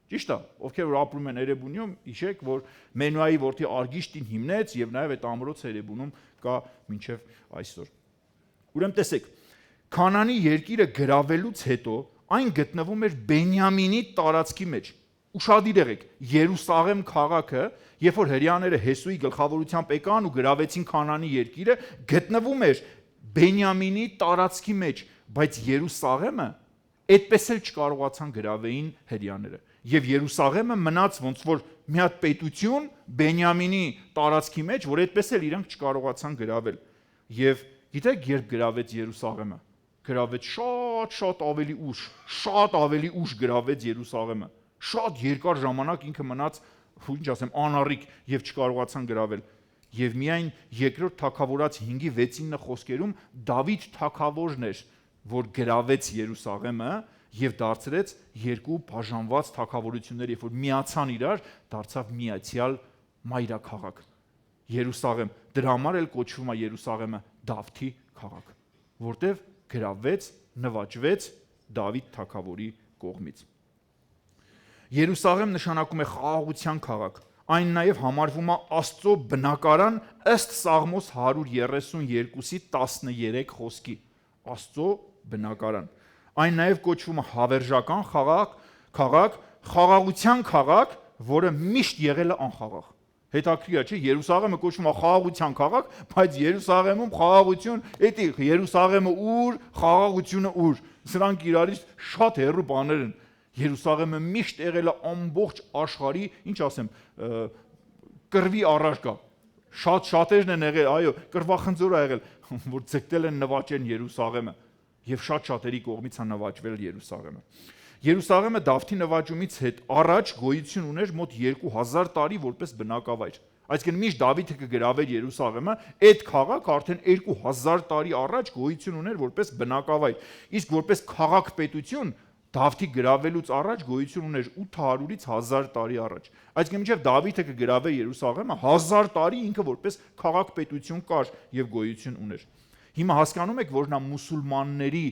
Ճիշտ է, ովքեր որ ապրում են Էրեբունիում, հիշեք, որ Մենուայի որդի Արգիշտին հիմնեց եւ նաեւ այդ ամրոցը Էրեբունում կա մինչեւ այսօր։ Ուրեմն տեսեք, Քանանի երկիրը գրավելուց հետո այն գտնվում էր Բենյամինի տարածքի մեջ։ Ուշադիր եղեք, Երուսաղեմ քաղաքը, երբ որ հրեաները Հեսուի գլխավորությամբ եկան ու գրավեցին Քանանի երկիրը, գտնվում էր Բենյամինի տարածքի մեջ, բայց Երուսաղեմը այդպես էլ չկարողացան գրավեին հրեաները։ Եվ Երուսաղեմը մնաց ոնց որ մի հատ պետություն Բենյամինի տարածքի մեջ, որ այդպես էլ իրանք չկարողացան գրավել։ Եվ գիտեք, երբ գրավեց Երուսաղեմը, գրավեց շատ ավելի ուշ գրավեց Երուսաղեմը։ Շատ երկար ժամանակ ինքը մնաց, ինչ ասեմ, անառիկ եւ չկարողացան գրավել։ Եվ միայն երկրորդ թագավորաց 5-6 խոսքերում Դավիթ թագավորն էր, որ գրավեց Երուսաղեմը եւ դարձրեց երկու բաժանված թագավորություններ, երբ որ միացան իրար, դարձավ միացյալ մայրաքաղաք։ Երուսաղեմ, դրա համար էլ կոչվում է Երուսաղեմը Դավթի քաղաք, որտեղ գրավվեց, նվաճվեց Դավիթ թագավորի կողմից։ Երուսաղեմ նշանակում է խաղաղության քաղաք։ Այն նաև համարվում է Աստծո բնակարան ըստ Սաղմոս 132-ի 13 խոսքի։ Աստծո բնակարան։ Այն նաև կոչվում է հավերժական քաղաք, խաղաղության քաղաք, որը միշտ եղել է անխաղաղ։ Հետաքրքիր է, չէ՞, Երուսաղեմը կոչվում է խաղաղության քաղաք, բայց Երուսաղեմում խաղաղություն, էդի Երուսաղեմը ուր, խաղաղությունը ուր։ Սրանք իրարից շատ հեռու բաներ են։ Երուսաղեմը միշտ եղել է ամբողջ աշխարհի, ինչ ասեմ, կռվի առարկա։ Շատերն են եղել, այո, կռվախնձոր ա եղել, որ ձգտել են նվաճեն Երուսաղեմը, եւ շատերի կողմից է նվաճվել Երուսաղեմը։ Երուսաղեմը Դավթի նվաճումից հետ առաջ գոյություն ուներ մոտ 2000 տարի որպես բնակավայր։ Այսինքն միշտ Դավիթը կգրավեր Երուսաղեմը, այդ քաղաքը արդեն 2000 տարի առաջ գոյություն ուներ որպես բնակավայր։ Իսկ որպես քաղաք-պետություն Դավթի գրավելուց առաջ գոյություն ուներ 800-ից 1000 տարի առաջ։ Այսինքն մինչև Դավիթը կգրավեր Երուսաղեմը 1000 տարի ինքը որպես քաղաք-պետություն կար եւ գոյություն ուներ։ Հիմա հասկանում եք, որ նա մուսուլմանների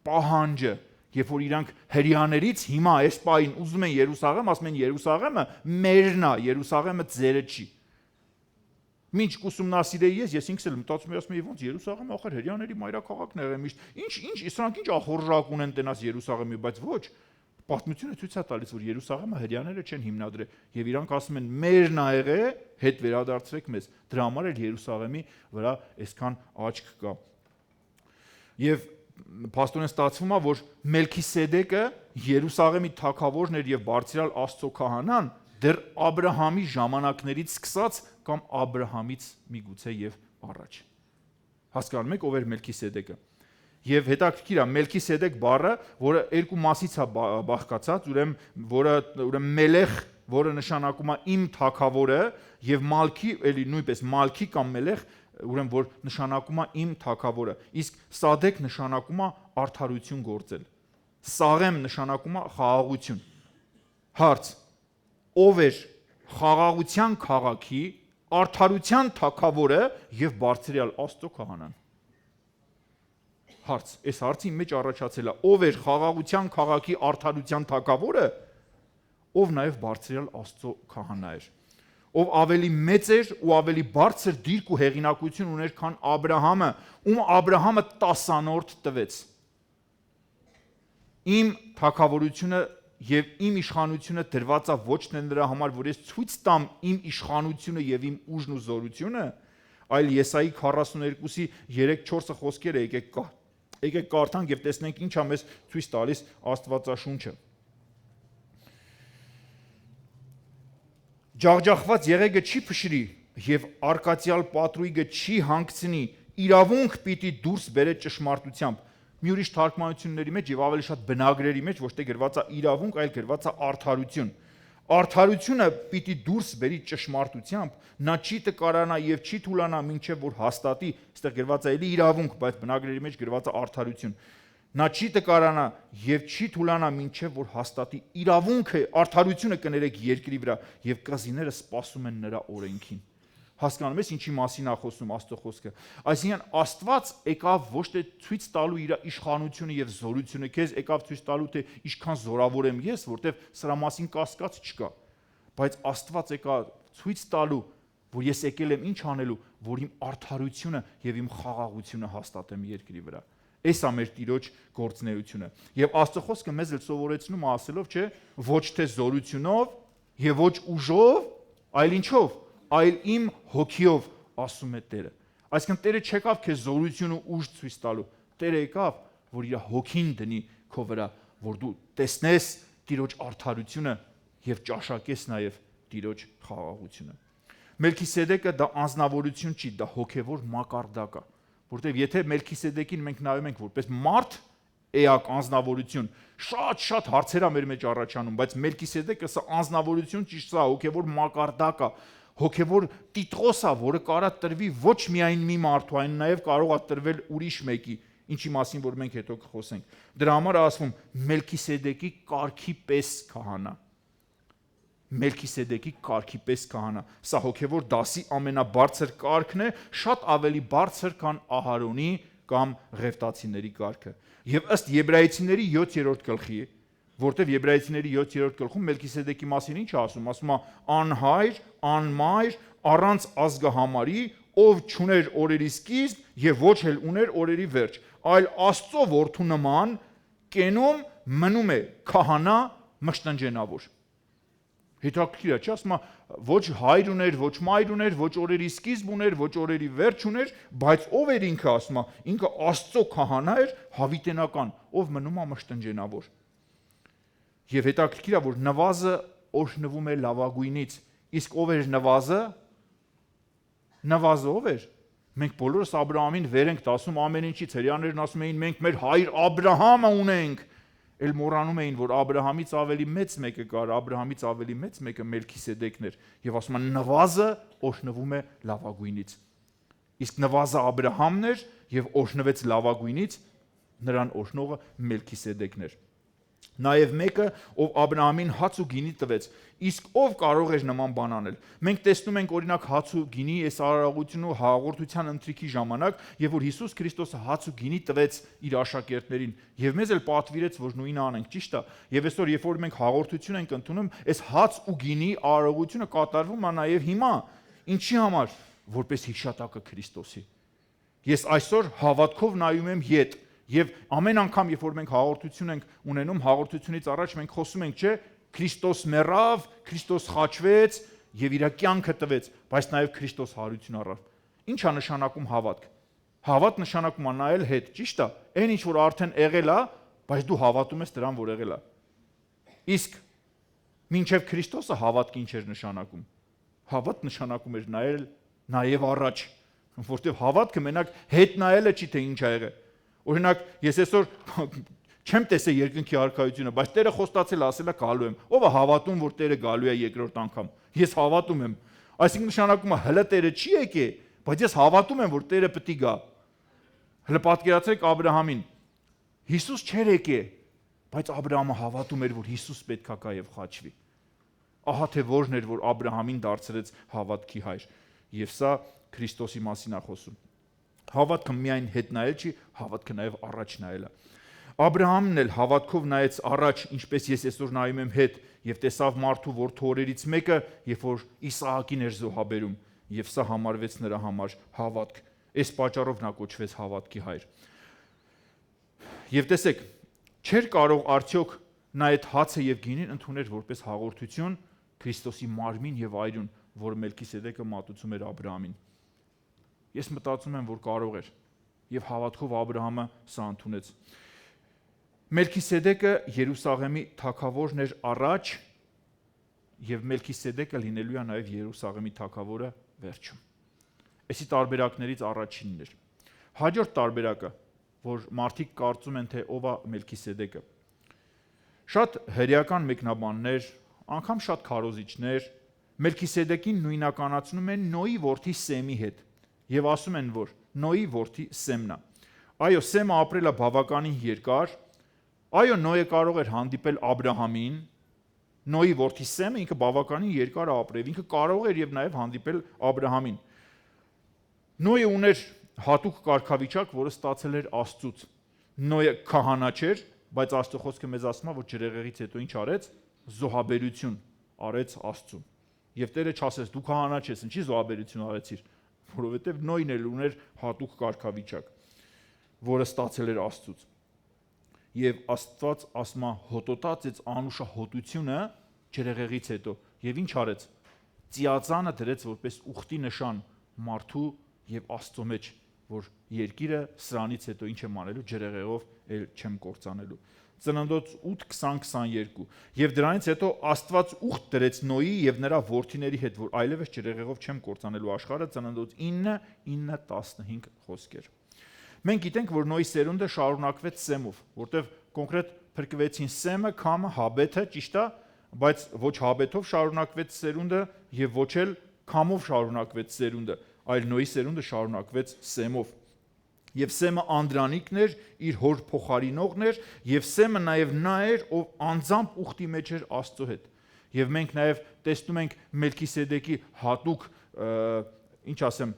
պահանջը, երբ որ իրանք հրեաներից հիմա այս պահին ուզում են Երուսաղեմ, ասում են Երուսաղեմը մերն է, Երուսաղեմը ձերը չի։ Մինչ կուսումնասիրեի ես ինքս էլ մտածում եմ, ասում եմ, ոնց Երուսաղեմը ախր հրեաների մայրաքաղաքն է եղել միշտ։ Ինչ սրանք ինչ ախորժակ ունեն տենաս Երուսաղեմի, բայց ոչ։ Պատմությունը ցույց է տալիս, որ Երուսաղեմը հրեաները չեն հիմնադրել, եւ իրանք ասում են մերն ա եղե, հետ վերադարձրեք մեզ։ Դրա համար էլ Երուսաղեմի վրա այսքան աչք կա։ Եվ փաստորեն ստացվում է, որ Մելքիսեդեկը Երուսաղեմի թագավորն էր եւ բարձրալ Աստծո քահանան դեռ Աբրահամի ժամանակներից սկսած կամ Աբրահամից միգուցե եւ առաջ։ Հասկանում եք ով էր Մելքիսեդեկը։ Եվ հետաքրքիր է Մելքիսեդեկ բառը, որը երկու մասից է բաղկացած, ուրեմն մելեխ, որը նշանակում է իմ թագավորը, եւ մալքի, էլի նույնպես մալքի կամ մելեխ, ուրեմն որ նշանակում է իմ թագավորը։ Իսկ սադեկ նշանակում է արդարություն գործել։ Սաղեմ նշանակում է խաղաղություն։ Հարց. ով էր խաղաղության քաղաքի, արդարության թագավորը եւ բարձրյալ Աստծո քահանան։ Հարց, այս հարցի մեջ առաջացել է ով էր խաղաղության քաղաքի արդարության թագավորը, ով նաև բարձրյալ Աստծո քահանա էր, ով ավելի մեծ էր ու ավելի բարձր դիրք ու հեղինակություն ուներ, քան Աբրահամը, ում Աբրահամը 10-րդ տվեց։ Իմ թագավորությունը եւ իմ իշխանությունը դրված է ոչ թե նրա համար, որ ես ցույց տամ իմ իշխանությունը եւ իմ ուժն ու զորությունը, այլ Եսայի 42-ի 3-4 խոսքերը եկեք կարդանք եւ տեսնենք ինչ է մեզ ցույց տալիս Աստվածաշունչը։ Ջախջախված եղեգը չի փշրի եւ արկածյալ պատրույգը չի հանգցնի, իրավունք պիտի դուրս բերե ճշմարտությամբ։ Մի ուրիշ թարգմանությունների մեջ եւ ավելի շատ բնագրերի մեջ ոչ թե գրված է իրավունք, այլ գրված է արդարություն։ Արդարությունը պիտի դուրս բերի ճշմարտությամբ, նա չի տկարանա եւ չի թուլանա մինչեւ որ հաստատի, այստեղ գրված է էլի իրավունք, բայց բնագրերի մեջ գրված է արդարություն։ Նա չի տկարանա եւ չի թուլանա մինչեւ որ հաստատի իրավունքը, արդարությունը կներեք երկրի վրա եւ կղզիները սպասում են նրա օրենքին։ Հասկանում ես ինչի մասին է խոսում Աստծո խոսքը։ Այսինքն Աստված եկավ ոչ թե ցույց տալու իր իշխանությունը եւ զորությունը քեզ, եկավ ցույց տալու թե ինչքան զորավոր եմ ես, որտեվ սրա մասին կասկած չկա։ Բայց Աստված եկավ ցույց տալու, որ ես եկել եմ ինչ անելու, որ իմ արդարությունը եւ իմ խաղաղությունը հաստատեմ երկրի վրա։ Այս է մեր Տիրոջ գործունեությունը։ Եվ Աստծո խոսքը մեզ էլ սովորեցնում է ասելով, չէ, ոչ թե զորությունով եւ ոչ ուժով, այլ ինչով, այլ իմ հոգիով, ասում է Տերը։ Այսինքն Տերը չեկավ քեզ զորություն ու ուժ ցույց տալու, Տերը եկավ, որ իր հոգին դնի քո վրա, որ դու տեսնես Տիրոջ արդարությունը եւ ճաշակես նաեւ Տիրոջ խաղաղությունը։ Մելքիսեդեկը դա անձնավորություն չի, դա հոգևոր մակարդակ է, որտեւ եթե Մելքիսեդեկին մենք նայում ենք որպես մարդ, էակ անձնավորություն, շատ հարցեր է մեր մեջ առաջանում, բայց Մելքիսեդեկը սա անձնավորություն չի, սա հոգևոր մակարդակ է, հոգևոր տիտղոս է, որը կարա տրվի ոչ միայն մի մարդու, այն նաև կարող է տրվել ուրիշ մեկի, ինչի մասին որ մենք հետո կխոսենք։ Դրա համար ասվում Մելքիսեդեկի կարգի պես քահանա։ Մելքիսեդեկի կարգի պես քահանա։ Սա հոգևոր դասի ամենաբարձր կարգն է, շատ ավելի բարձր, քան Ահարոնի կամ Ղևտացիների կարգը։ Եվ ըստ Եբրայեցիների 7-րդ գլխի, որտեվ Եբրայեցիների 7-րդ գլխում Մելքիսեդեկի մասին ինչ ասում, ասում է անհայր, անմայր, առանց ազգահամարի, ով չուներ օրերի սկիզբ եւ ոչ էլ ուներ օրերի վերջ, այլ Աստծո որդու նման կենում մնում է քահանա մշտնջենավոր։ Հետաքրքիր է, չէ՞, ասում է ոչ հայր ուներ, ոչ մայր ուներ, ոչ օրերի սկիզբ ուներ, ոչ օրերի վերջ ուներ, բայց ով էր ինքը, ասում է, ինքը Աստծո քահանա էր, հավիտենական, ով մնում է մշտնջենավոր։ Եվ հետաքրքիր է, որ նվազը օրհնվում է լավագույնից, իսկ ով էր նվազը։ Նվազը ով էր։ Մենք բոլորս Աբրահամին վեր ենք տասում ամեն ինչից, հրեաներն ասում էին մենք մեր հայր Աբրահամը ունենք, էլ մոռանում էին, որ Աբրահամից ավելի մեծ մեկը կար, Աբրահամից ավելի մեծ մեկը Մելքիսեդեկն էր, եւ ասում են նվազը օրհնվում է լավագույնից։ Իսկ նվազը Աբրահամն էր եւ օրհնվեց լավագույնից, նրան օրհնողը Մելքիսեդեկն էր։ Նաև մեկը, ով Աբրահամին հաց ու գինի տվեց, իսկ ով կարող էր նման բան անել։ Մենք տեսնում ենք օրինակ հաց ու գինի այս արարողություն ու հաղորդության ընթրիքի ժամանակ, եւ որ Հիսուս Քրիստոսը հաց ու գինի տվեց իր աշակերտներին, եւ մեզ էլ պատվիրեց, որ նույնը անենք, ճիշտ է։ Եվ այսօր, երբ որ մենք հաղորդություն ենք ընդունում, այս հաց ու գինի արարողությունը կատարվում է նաև հիմա։ Ինչի համար, որպես հիշատակը Քրիստոսի։ Ես այսօր հավատքով նայում եմ ետ Եվ ամեն անգամ, երբ որ մենք հաղորդություն ենք ունենում, հաղորդությունից առաջ մենք խոսում ենք, չէ, Քրիստոս մեռավ, Քրիստոս խաչվեց եւ իր կյանքը տվեց, բայց նաեւ Քրիստոս հարություն առավ։ Ինչ է նշանակում հավատք։ Հավատ նշանակում է նայել հետ, ճիշտ է։ Այն ինչ որ արդեն եղել է, բայց դու հավատում ես դրան, որ եղել է։ Իսկ մինչև Քրիստոսը հավատք ինչ էր նշանակում։ Հավատ նշանակում էր նայել նաեւ առաջ, որտեղ հավատքը մենակ հետ նայելը չի թե ինչ ա եղել։ Օրինակ, ես այսօր չեմ տեսել երկնքի արքայությունը, բայց Տերը խոստացել ասել է գալու եմ։ Ով է հավատում, որ Տերը գալու է երկրորդ անգամ։ Ես հավատում եմ։ Այսինքն նշանակում է հələ Տերը չի եկել, բայց ես հավատում եմ, որ Տերը պետք է գա։ Հələ պատկերացրեք Աբրահամին։ Հիսուս չէր եկել, բայց Աբրահամը հավատում էր, որ Հիսուս պետք է գա եւ խաչվի։ Ահա թե որն էր, որ Աբրահամին դարձրեց հավատքի հայր։ Եվ սա Քրիստոսի մասին է խոսում։ Հավատքը միայն հետ նայել չի, հավատքը նաև առաջ նայել է։ Աբրահամն էլ հավատքով նայեց առաջ, ինչպես ես այսօր նայում եմ հետ, եւ տեսավ մարդու որդորերից մեկը, երբ որ Իսահակին էր զոհաբերում, եւ սա համարվեց նրա համար հավատք։ Այս պատճառով նա կոչվեց հավատքի հայր։ Եվ տեսեք, չէր կարող արդյոք նա այդ հացը եւ գինին ընդունել որպես հաղորդություն Քրիստոսի մարմին եւ այրուն, որ Մելքիսեդեկը մատուցում էր Աբրահամին։ Ես մտածում եմ, որ կարող էր, եւ հավատքով Աբրահամը սա ընդունեց։ Մելքիսեդեկը Երուսաղեմի թագավորն էր առաջ, եւ Մելքիսեդեկը լինելու է նաեւ Երուսաղեմի թագավորը վերջում։ Այսի տարբերակներից առաջինն էր։ Հաջորդ տարբերակը, որ մարդիկ կարծում են, թե ով է Մելքիսեդեկը։ Շատ հրեական մեկնաբաններ, անգամ շատ քարոզիչներ Մելքիսեդեկին նույնականացնում են Նոյի որդի Սեմի հետ եւ ասում են, որ Նոյի որդի Սեմն է։ Այո, Սեմը ապրել է բավականին երկար։ Այո, Նոյը կարող էր հանդիպել Աբրահամին։ Նոյի որդի Սեմը ինքը բավականին երկար ապրել, ինքը կարող էր եւ նաեւ հանդիպել Աբրահամին։ Նոյը ուներ հատուկ կարգավիճակ, որը ստացել էր Աստծուց։ Նոյը քահանա չէր, բայց Աստծո խոսքը մեզ ասում է, որ ջրեղեղից հետո ինչ արեց։ Զոհաբերություն արեց Աստծուն։ Եվ Տերը չասեց դու քահանա չես, ինչի զոհաբերություն արեցիր, որովհետև Նոյն էլ ուներ հատուկ կարգավիճակ, որը ստացել էր Աստծուց։ Եվ Աստված ասում է հոտոտած անուշա հոտությունը ջրեղեղից հետո, եւ ինչ արեց։ Ծիածանը դրեց որպես ուխտի նշան մարդու եւ Աստծո մեջ, որ երկիրը սրանից հետո ինչ եմ անելու ջրեղեղով էլ չեմ կործանելու։ Ծննդոց 8:20-22 եւ դրանից հետո Աստված ուխտ դրեց Նոյի եւ նրա որդիների հետ, որ այլևս ջրեղեղով չեմ կործանելու աշխարհը, ծննդոց 9:9-15 խոսքեր։ Մենք գիտենք, որ Նոյի սերունդը շարունակվեց Սեմով, որտեղ կոնկրետ փրկվեցին Սեմը, Քամը, Հաբեթը, ճիշտ է, բայց ոչ Հաբեթով շարունակվեց սերունդը եւ ոչ էլ Քամով շարունակվեց սերունդը, այլ Նոյի սերունդը շարունակվեց Սեմով։ Եվ Սեմը Անդրանիկն էր, իր հոր փոխարինողն էր, եւ Սեմը նաեւ նա էր, ով անձամբ ուխտի մեջ էր Աստծո հետ։ Եվ մենք նաեւ տեսնում ենք Մելքիսեդեկի հատուկ, ինչ ասեմ,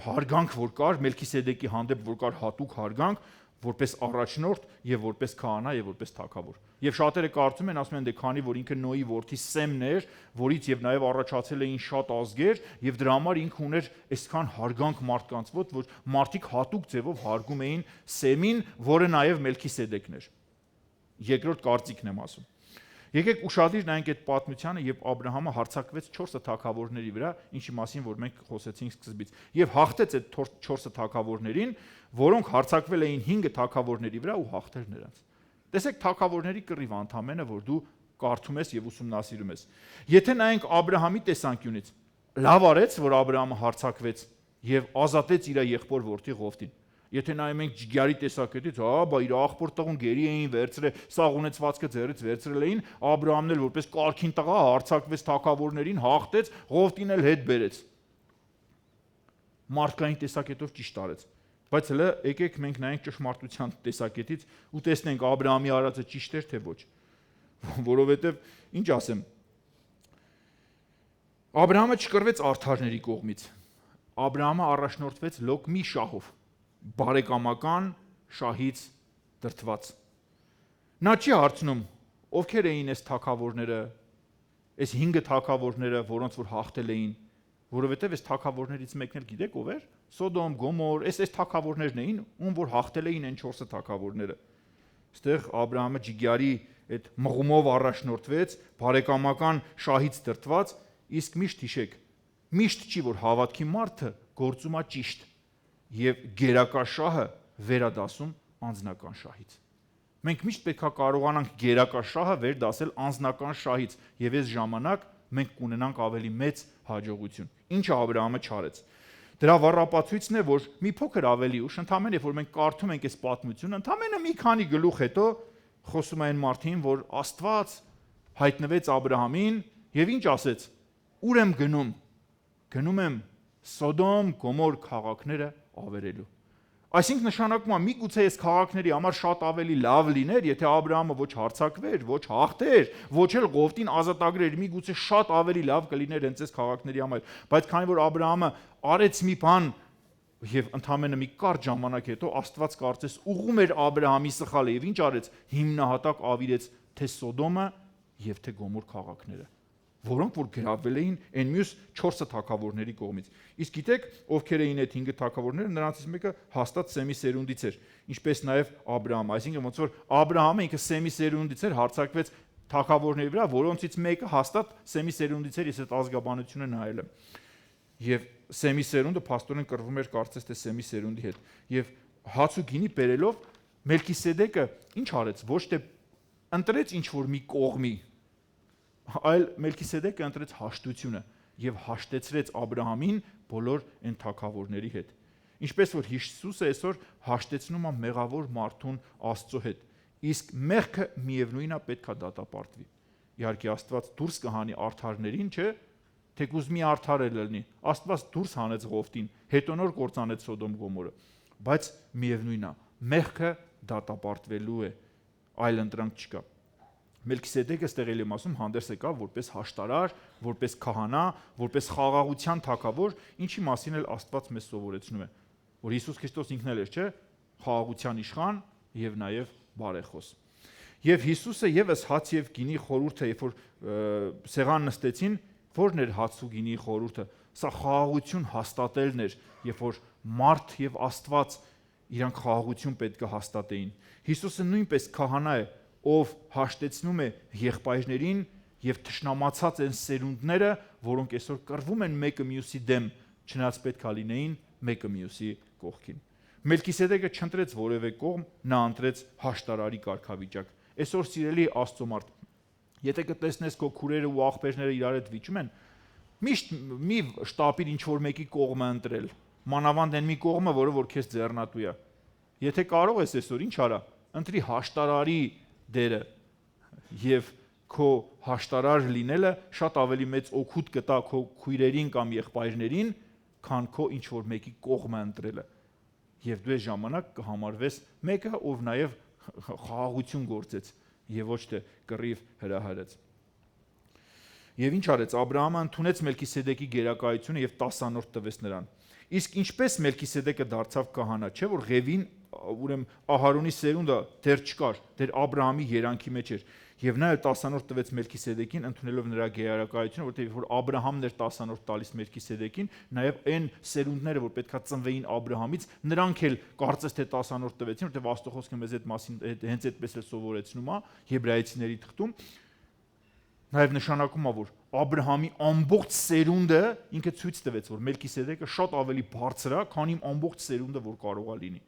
հարգանք, որ կար Մելքիսեդեկի հանդեպ, որ կար հատուկ հարգանք, որպես առաջնորդ եւ որպես քահանա եւ որպես թագավոր։ Եվ շատերը կարծում են, ասում են, դե քանի որ ինքը Նոյի որդի Սեմն էր, որից եւ նաեւ առաջացել էին շատ ազգեր, եւ դրա համար ինքը ուներ այսքան հարգանք մարդկանց մոտ, որ մարդիկ հատուկ ձևով հարգում էին Սեմին, որը նաեւ Մելքիսեդեկն էր։ Երկրորդ կարծիքն եմ ասում։ Եկեք ուշադիր նայենք այդ պատմությանը, երբ Աբրահամը հարձակվեց 4 թագավորների վրա, ինչի մասին որ մենք խոսեցինք սկզբից, եւ հաղթեց այդ 4 թագավորներին, որոնք հարձակվել էին 5 թագավորների վրա ու հաղթեր նրանց։ Տեսեք թագավորների կռիվ անդամենը, որ դու կարդում ես եւ ուսումնասիրում ես։ Եթե նայենք Աբրահամի տեսանկյունից, լավ արեց, որ Աբրահամը հարձակվեց եւ ազատեց իր եղբոր որդի Ղովտին։ Եթե նայում ենք Ջիգարի տեսակետից, բա իր աղբոր տղուն գերի էին վերցրել, սաղ ունեցվածքը ձեռից վերցրել էին, Աբրահամն էլ որպես կարգին տղա հարձակվեց թագավորներին, հաղթեց, Ղովտին էլ հետ բերեց։ Մարդկային տեսակետով ճիշտ արեց։ Բայց հələ եկեք մենք նայենք ճշմարտության տեսակետից ու տեսնենք Աբրահամի արածը ճիշտ էր թե ոչ։ Որովհետև ինչ ասեմ, Աբրահամը չկրվեց արդարների կողմից։ Աբրահամը առաջնորդվեց լոկմի շահով, բարեկամական շահից դրդված։ Նա չի հարցնում, ովքեր էին այս թագավորները, այս 5 թագավորները, որոնց որ հաղթել էին, որովհետև այս թագավորներից մեկն էլ գիտեք ով էր, Սոդոմ, Գոմոր, այս թագավորներն էին, ում որ հաղթել էին այն 4 թագավորները։ Այստեղ Աբրահամը ջիգյարի այդ մղումով առաջնորդվեց, բարեկամական շահից դրտված, իսկ միշտ հիշեք, միշտ չի որ հավատքի մարդը գործում է ճիշտ եւ գերակա շահը վերադասում անձնական շահից։ Մենք միշտ պետք է կարողանանք գերակա շահը վերդասել անձնական շահից եւ այս ժամանակ մենք կունենանք ավելի մեծ հաջողություն։ Ինչը Աբրահամը չարեց։ Դրա վառապացույցն է, որ մի փոքր ավելի ուշ, ընդամենը երբ որ մենք կարդում ենք այս պատմությունը, ընդամենը մի քանի գլուխ հետո խոսում են մարդին, որ Աստված հայտնվեց Աբրահամին եւ ինչ ասեց. «Ուր եմ գնում։ Գնում եմ Սոդոմ, Գոմոր քաղաքները ավերելու»։ Այսինքն նշանակում է միգուցե այս քաղաքների համար շատ ավելի լավ լիներ, եթե Աբրահամը ոչ հարձակվեր, ոչ հաղթեր, ոչ էլ Ղովտին ազատագրեր, միգուցե շատ ավելի լավ կլիներ հենց այս քաղաքների համար, բայց քանի որ Աբրահամը արեց մի բան եւ ընդամենը մի կարճ ժամանակ հետո Աստված կարծես ուղում էր Աբրահամի սխալը եւ ինչ արեց, հիմնահատակ ավիրեց թե Սոդոմը եւ թե Գոմոր քաղաքները, որոնք որ գրավել էին այն մյուս 4 թագավորների կողմից։ Իսկ գիտեք, ովքեր էին այդ 5 թագավորները, նրանցից մեկը հաստատ Սեմի սերունդից էր, ինչպես նաև Աբրահամը, այսինքն ոնց որ Աբրահամը ինքը Սեմի սերունդից էր, հարձակվեց թագավորների վրա, որոնցից մեկը հաստատ Սեմի սերունդից էր, ես այդ ազգաբանությունը նայել եմ։ Եվ Սեմի սերունդը փաստորեն կռվում էր կարծես թե Սեմի սերունդի հետ։ Եվ հաց ու գինի բերելով Մելքիսեդեկը ինչ արեց, ոչ թե ընտրեց ինչ որ մի կողմի, այլ Մելքիսեդեկը ընտրեց հաշտությունը եւ հաշտեցրեց Աբրահամին բոլոր այն թագավորների հետ։ Ինչպես որ Հիսուսը այսօր հաշտեցնում է մեղավոր մարդուն Աստծո հետ, իսկ մեղքը միևնույնն է պետք է դատապարտվի։ Իհարկե Աստված դուրս կհանի արդարներին, չէ՞, թեկուզ մի արդար էլ լինի։ Աստված դուրս հանեց Ղովտին, հետո նոր կործանեց Սոդոմ Գոմորը, բայց միևնույնն է, մեղքը դատապարտվելու է, այլ ընտրանք չկա։ Մելքիսեդեկը ստեղ էլ եմ ասում հանդերձ եկավ որպես հաշտարար, որպես քահանա, որպես խաղաղության թագավոր, ինչի մասին էլ Աստված մեզ սովորեցնում է, որ Հիսուս Քրիստոս ինքն էլ էր, չէ՞, խաղաղության իշխան եւ նաեւ բարեխոս։ Եվ Հիսուսը եւս հաց եւ գինի խորհուրդը, երբ որ սեղան նստեցին, ո՞րն էր հաց ու գինի խորհուրդը։ Սա խաղաղություն հաստատելն էր, երբ որ մարդ եւ Աստված իրանք խաղաղություն պետք է հաստատեին։ Հիսուսը նույնպես քահանա է, ով հաշտեցնում է եղբայրներին եւ թշնամացած են սերունդները, որոնք այսօր կռվում են մեկը մյուսի դեմ, չնայած պետք է լինեին մեկը մյուսի կողքին։ Մելքիսեդեկը չընտրեց որևէ կողմ, նա ընտրեց հաշտարարի կարգավիճակ։ Այսօր սիրելի Աստծո մարդ, եթե կտեսնես քո քուրերը ու աղբերները իրար հետ վիճում են, միշտ մի շտապիր ինչ որ մեկի կողմը ընտրել, մանավանդ այն մի կողմը, որը որ քեզ ձեռնատու է։ Եթե կարող ես այսօր ինչ արա, ընտրի հաշտարարի դերը եւ քո հաշտարար լինելը շատ ավելի մեծ օգուտ կտա քո քույրերին կամ եղբայրներին, քան քո ինչ որ մեկի կողմը ընտրելը։ Եվ դու այս ժամանակ կհամարվես մեկը, ով նաեւ խաղաղություն գործեց եւ ոչ թե կռիվ հրահրեց։ Եվ ինչ արեց Աբրահամը ընդունեց Մելքիսեդեկի գերակայությունը եւ 10-րդ տվեց նրան։ Իսկ ինչպես Մելքիսեդեկը դարձավ քահանա, չէ՞ որ Ղևին, ուրեմն Ահարոնի սերունդը դեռ չկար, դեռ Աբրահամի երանքի մեջ էր։ Եվ նա էլ 10-րդ տվեց Մելքիսեդեկին, ընդունելով նրա գերակայությունը, որտեղ որ Աբրահամն էր 10-րդ տալիս Մելքիսեդեկին, նաեւ այն սերունդները, որ պետքա ծնվեին Աբրահամից, նրանք էլ կարծես թե 10-րդ տվեցին, որտեղ Աստծո խոսքը մեզ այդ մասին հենց այդպես էլ սովորեցնում է Եբրայեցիների թղթում։ Նաև նշանակում է, որ Աբրահամի ամբողջ սերունդը ինքը ցույց տվեց, որ Մելքիսեդեկը շատ ավելի բարձր է, քան իմ ամբողջ սերունդը, որ կարող է լինի։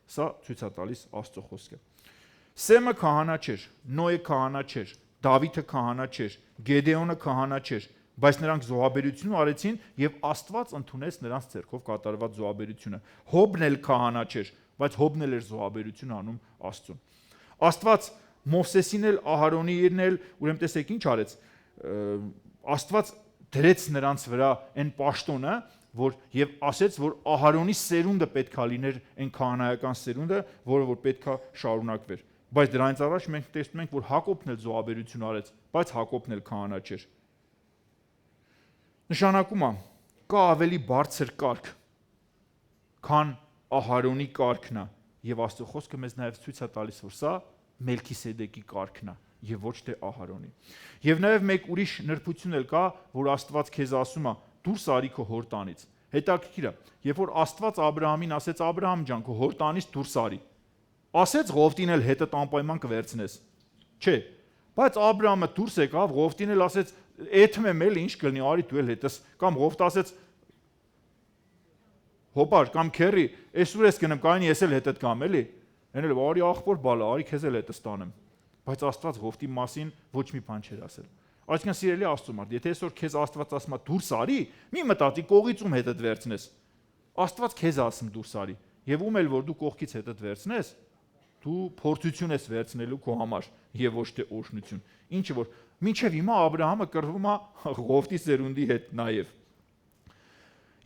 Սա ցույց է տալիս Աստծո խոսքը։ Սեմը քահանա չէր, Նոյը քահանա չէր, Դավիթը քահանա չէր, Գեդեոնը քահանա չէր, բայց նրանք զոհաբերություն արեցին եւ Աստված ընդունեց նրանց ձեռքով կատարված զոհաբերությունը։ Հոբն էլ քահանա չէր, բայց Հոբն էլ էր զոհաբերություն անում Աստծուն։ Աստված Մովսեսին էլ Ահարոնին էլ, ուրեմն տեսեք ինչ արեց, Աստված դրեց նրանց վրա այն պաշտոնը, որ եւ ասեց, որ Ահարոնի սերունդը պետքա լիներ այն քահանայական սերունդը, որը որ պետքա շարունակվեր։ Բայց դրանից առաջ մենք տեսնում ենք, որ Հակոբն էլ զոհաբերություն արեց, բայց Հակոբն էլ քահանա չէր։ Նշանակում է, կա ավելի բարձր կարգ, քան Ահարոնի կարգն է, եւ Աստծո խոսքը մեզ նաեւ ցույց է տալիս, որ սա Մելքիսեդեկի կարգն է եւ ոչ թե Ահարոնի։ Եվ նաեւ մեկ ուրիշ նրբություն էլ կա, որ Աստված քեզ ասում է, դուրս արի քո հոր տանից։ Հետաքրքիր է, երբ որ Աստված Աբրահամին ասեց Աբրահամ ջան, քո հոր տանից դուրս արի, ասեց Ղովտին էլ հետդ անպայման կվերցնես։ Չէ, բայց Աբրահամը դուրս եկավ, Ղովտին էլ ասեց էթում եմ էլ ինչ կլինի, արի դու էլ հետս, կամ Ղովտ ասեց հոպար կամ քերի, այսուր ես գնամ, կայնի ես էլ հետդ կամ էլի։ Էնել արի աղբոր բալա, արի քեզ էլ հետս տանեմ։ Բայց Աստված Ղովտի մասին ոչ մի բան չէր ասել։ Այսինքն սիրելի Աստծո մարդ, եթե այսօր քեզ Աստված ասում է դուրս արի, մի մտածի կողից ում հետդ վերցնես։ Աստված քեզ ասում դուրս արի, եւ ում էլ որ դու կողքից հետդ վերցնես, դու փորձություն ես վերցնելու քո համար եւ ոչ թե օրհնություն։ Ինչը որ մինչեւ հիմա Աբրահամը կռվում է Ղովտի սերունդի հետ նաեւ։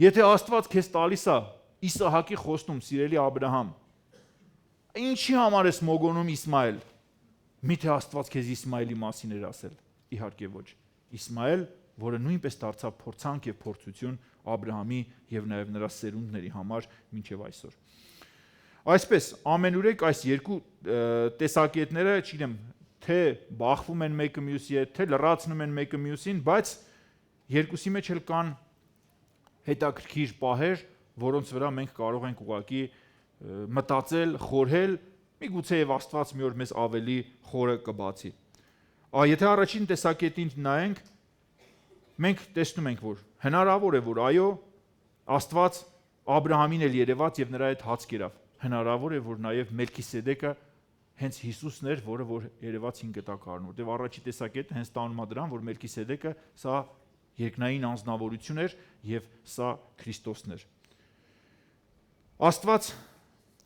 Եթե Աստված քեզ տալիս է Իսահակի խոստում, սիրելի Աբրահամ, ինչի համար ես մոգոնում Իսմայել։ Միթե Աստված քեզ Իսմայելի մասին էր ասել։ Իհարկե ոչ։ Իսմայել, որը նույնպես դարձավ փորձանք եւ փորձություն Աբրահամի եւ նաեւ նրա սերունդների համար մինչեւ այսօր։ Այսպես ամենուրեք այս երկու տեսակետները, չգիտեմ, թե բախվում են մեկը մյուսի հետ, թե լրացնում են մեկը մյուսին, բայց երկուսի մեջ էլ կան հետաքրքիր պահեր, որոնց վրա մենք կարող ենք ուղղակի մտածել, խորհել, միգուցե եւ Աստված մի օր մեզ ավելի խորը կբացի։ Եթե առաջին տեսակետին նայենք, մենք տեսնում ենք, որ հնարավոր է, որ այո, Աստված Աբրահամին էլ երևաց եւ նրա հետ հաց կերավ։ Հնարավոր է, որ նաեւ Մելքիսեդեկը հենց Հիսուսն էր, որը որ երևաց 5 տակարն, որտեղ առաջի տեսակետը հենց տանում է դրան, որ Մելքիսեդեկը սա երկնային անձնավորություն էր եւ սա Քրիստոսն էր։ Աստված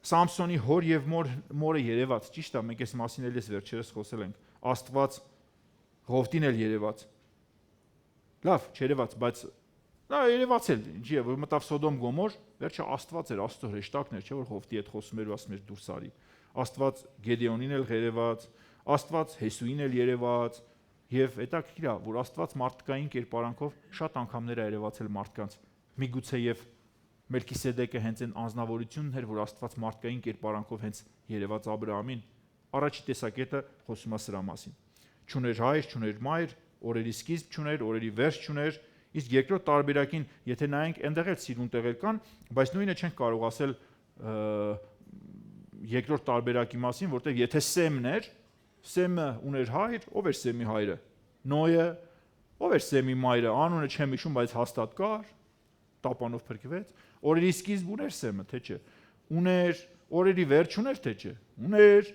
Սամսոնի հոր եւ մորը երևաց, ճիշտ է, մենք այս մասին էլ վերջերս խոսել ենք։ Աստված Ղովտին էլ երևաց։ Լավ, չերևաց, բայց նա երևացել, ինչի է, որ մտավ Սոդոմ Գոմոր, վերջը Աստված էր, Աստծո հրեշտակն էր, չէ՞ որ Ղովտի հետ խոսում էր ու ասում էր դուրս արի։ Աստված Գեդեոնին էլ երևաց, Աստված Հեսուին էլ երևաց, եւ հետաքրքիր է, որ Աստված մարդկային կերպարանքով շատ անգամներ է երևացել մարդկանց։ Միգուցե եւ Մելքիսեդեկը հենց այն անձնավորությունն էր, որ Աստված մարդկային կերպարանքով հենց երևաց Աբրահամին։ Առաջի տեսակետը խոսում է սրա մասին։ Չուներ հայր, չուներ մայր, օրերի սկիզբ չուներ, օրերի վերջ չուներ, իսկ երկրորդ տարբերակին, եթե նայենք, այնտեղ էլ սիրուն տեղեր կան, բայց նույնը չենք կարող ասել երկրորդ տարբերակի մասին, որտեղ եթե Սեմն էր, Սեմը ուներ հայր, ով էր Սեմի հայրը։ Նոյը, ով էր Սեմի մայրը, անունը չեմ հիշում, բայց հաստատ կար, տապանով փրկվեց։ Օրերի սկիզբ ուներ Սեմը, թե չէ։ Ուներ, օրերի վերջ ուներ, թե չէ։ Ուներ։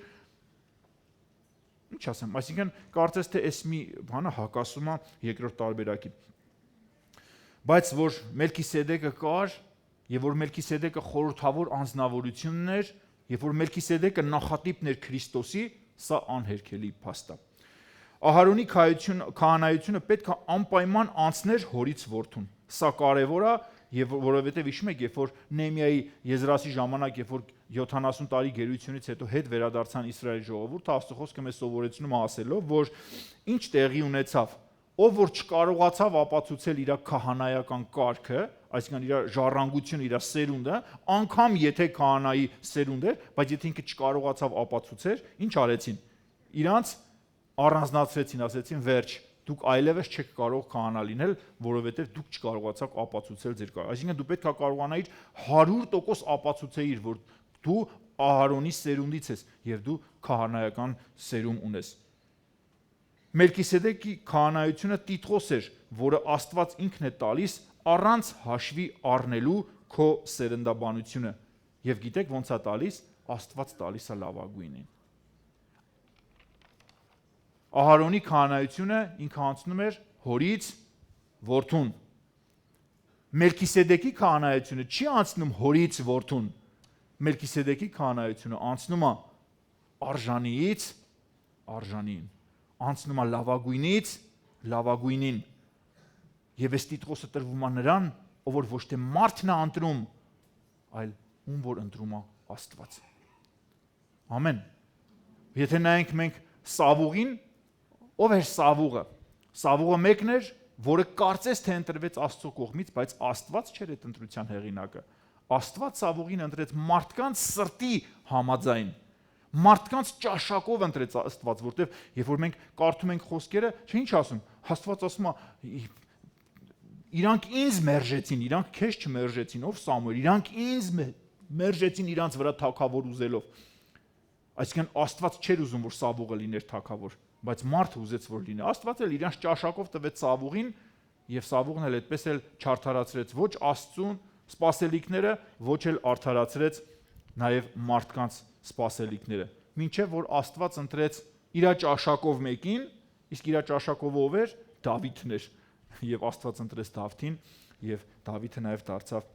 Ինչ ասեմ, այսինքն կարծես թե այս մի բանը հակասում է երկրորդ տարբերակին։ Բայց որ Մելքիսեդեկը կար, եւ որ Մելքիսեդեկը խորհրդավոր անձնավորությունն էր, եւ որ Մելքիսեդեկը նախատիպն էր Քրիստոսի, սա անհերքելի փաստ է։ Ահարոնի քահանայությունը պետք է անպայման անցներ հորից որդուն։ Սա կարևոր է, եւ որովհետեւ հիշում եք, երբ որ Նեհեմիայի Եզրասի ժամանակ, երբ որ 70 տարի գերությունից հետո հետ վերադարձան Իսրայելի ժողովուրդը, Աստծո խոսքը մեզ սովորեցնում է ասելով, որ ինչ տեղի ունեցավ, ով որ չկարողացավ ապացուցել իր քահանայական կարգը, այսինքն իր ժառանգությունը, իր սերունդը, անգամ եթե քահանայի սերունդ էր, բայց եթե ինքը չկարողացավ ապացուցել, ինչ արեցին։ Իրանց առանձնացրեցին, ասեցին վերջ, դուք այլևս չեք կարող քահանա լինել, որովհետև դուք չկարողացաք ապացուցել ձեր կարգը։ Այսինքն դու պետք է կարողանայիր 100% ապացուցեիր, որ դու Ահարոնի սերունդից ես եւ դու քահանայական սերում ունես։ Մելքիսեդեկի քահանայությունը տիտղոս էր, որը Աստված ինքն է տալիս առանց հաշվի առնելու քո սերնդաբանությունը։ Եվ գիտեք ոնց է տալիս, Աստված տալիս է լավագույնին։ Ահարոնի քահանայությունը ինքը անցնում էր հորից որդուն։ Մելքիսեդեկի քահանայությունը չի անցնում հորից որդուն։ Մելքիսեդեկի քահանայությունը անցնում է արժանիից արժանին, անցնում է լավագույնից լավագույնին։ Եվ այս տիտղոսը տրվում է նրան, ով որ ոչ թե մարդն է ընտրում, այլ ում որ ընտրում է Աստված։ Ամեն։ Եթե նայենք մենք Սավուղին, ով էր Սավուղը։ Սավուղը մեկն էր, որը կարծես թե ընտրվեց Աստծո կողմից, բայց Աստված չէր այդ ընտրության հեղինակը։ Աստված Սավուղին ընտրեց մարդկանց սրտի համաձայն, մարդկանց ճաշակով ընտրեց Աստված, որտեվ երբ որ մենք կարդում ենք խոսքերը, չէ՞ ինչ ասում, Աստված ասում է Իրանք ինձ մերժեցին, իրանք քեզ չմերժեցին, ով Սամուել, իրանք ինձ մերժեցին իրանց վրա թագավոր ուզելով։ Այսինքն Աստված չէր ուզում, որ Սավուղը լիներ թագավոր, բայց մարդը ուզեց, որ լինի։ Աստված էլ իրանց ճաշակով տվեց Սավուղին, եւ Սավուղն էլ այդպես էլ չարթարացրեց ոչ Աստծուն սպասելիքները, ոչ էլ արդարացրեց նաեւ մարդկանց սպասելիքները։ Մինչեւ որ Աստված ընտրեց իր ճաշակով մեկին, իսկ իր ճաշակով ով էր? Դավիթն էր։ Եվ Աստված ընտրեց Դավթին, եւ Դավիթը նաեւ դարձավ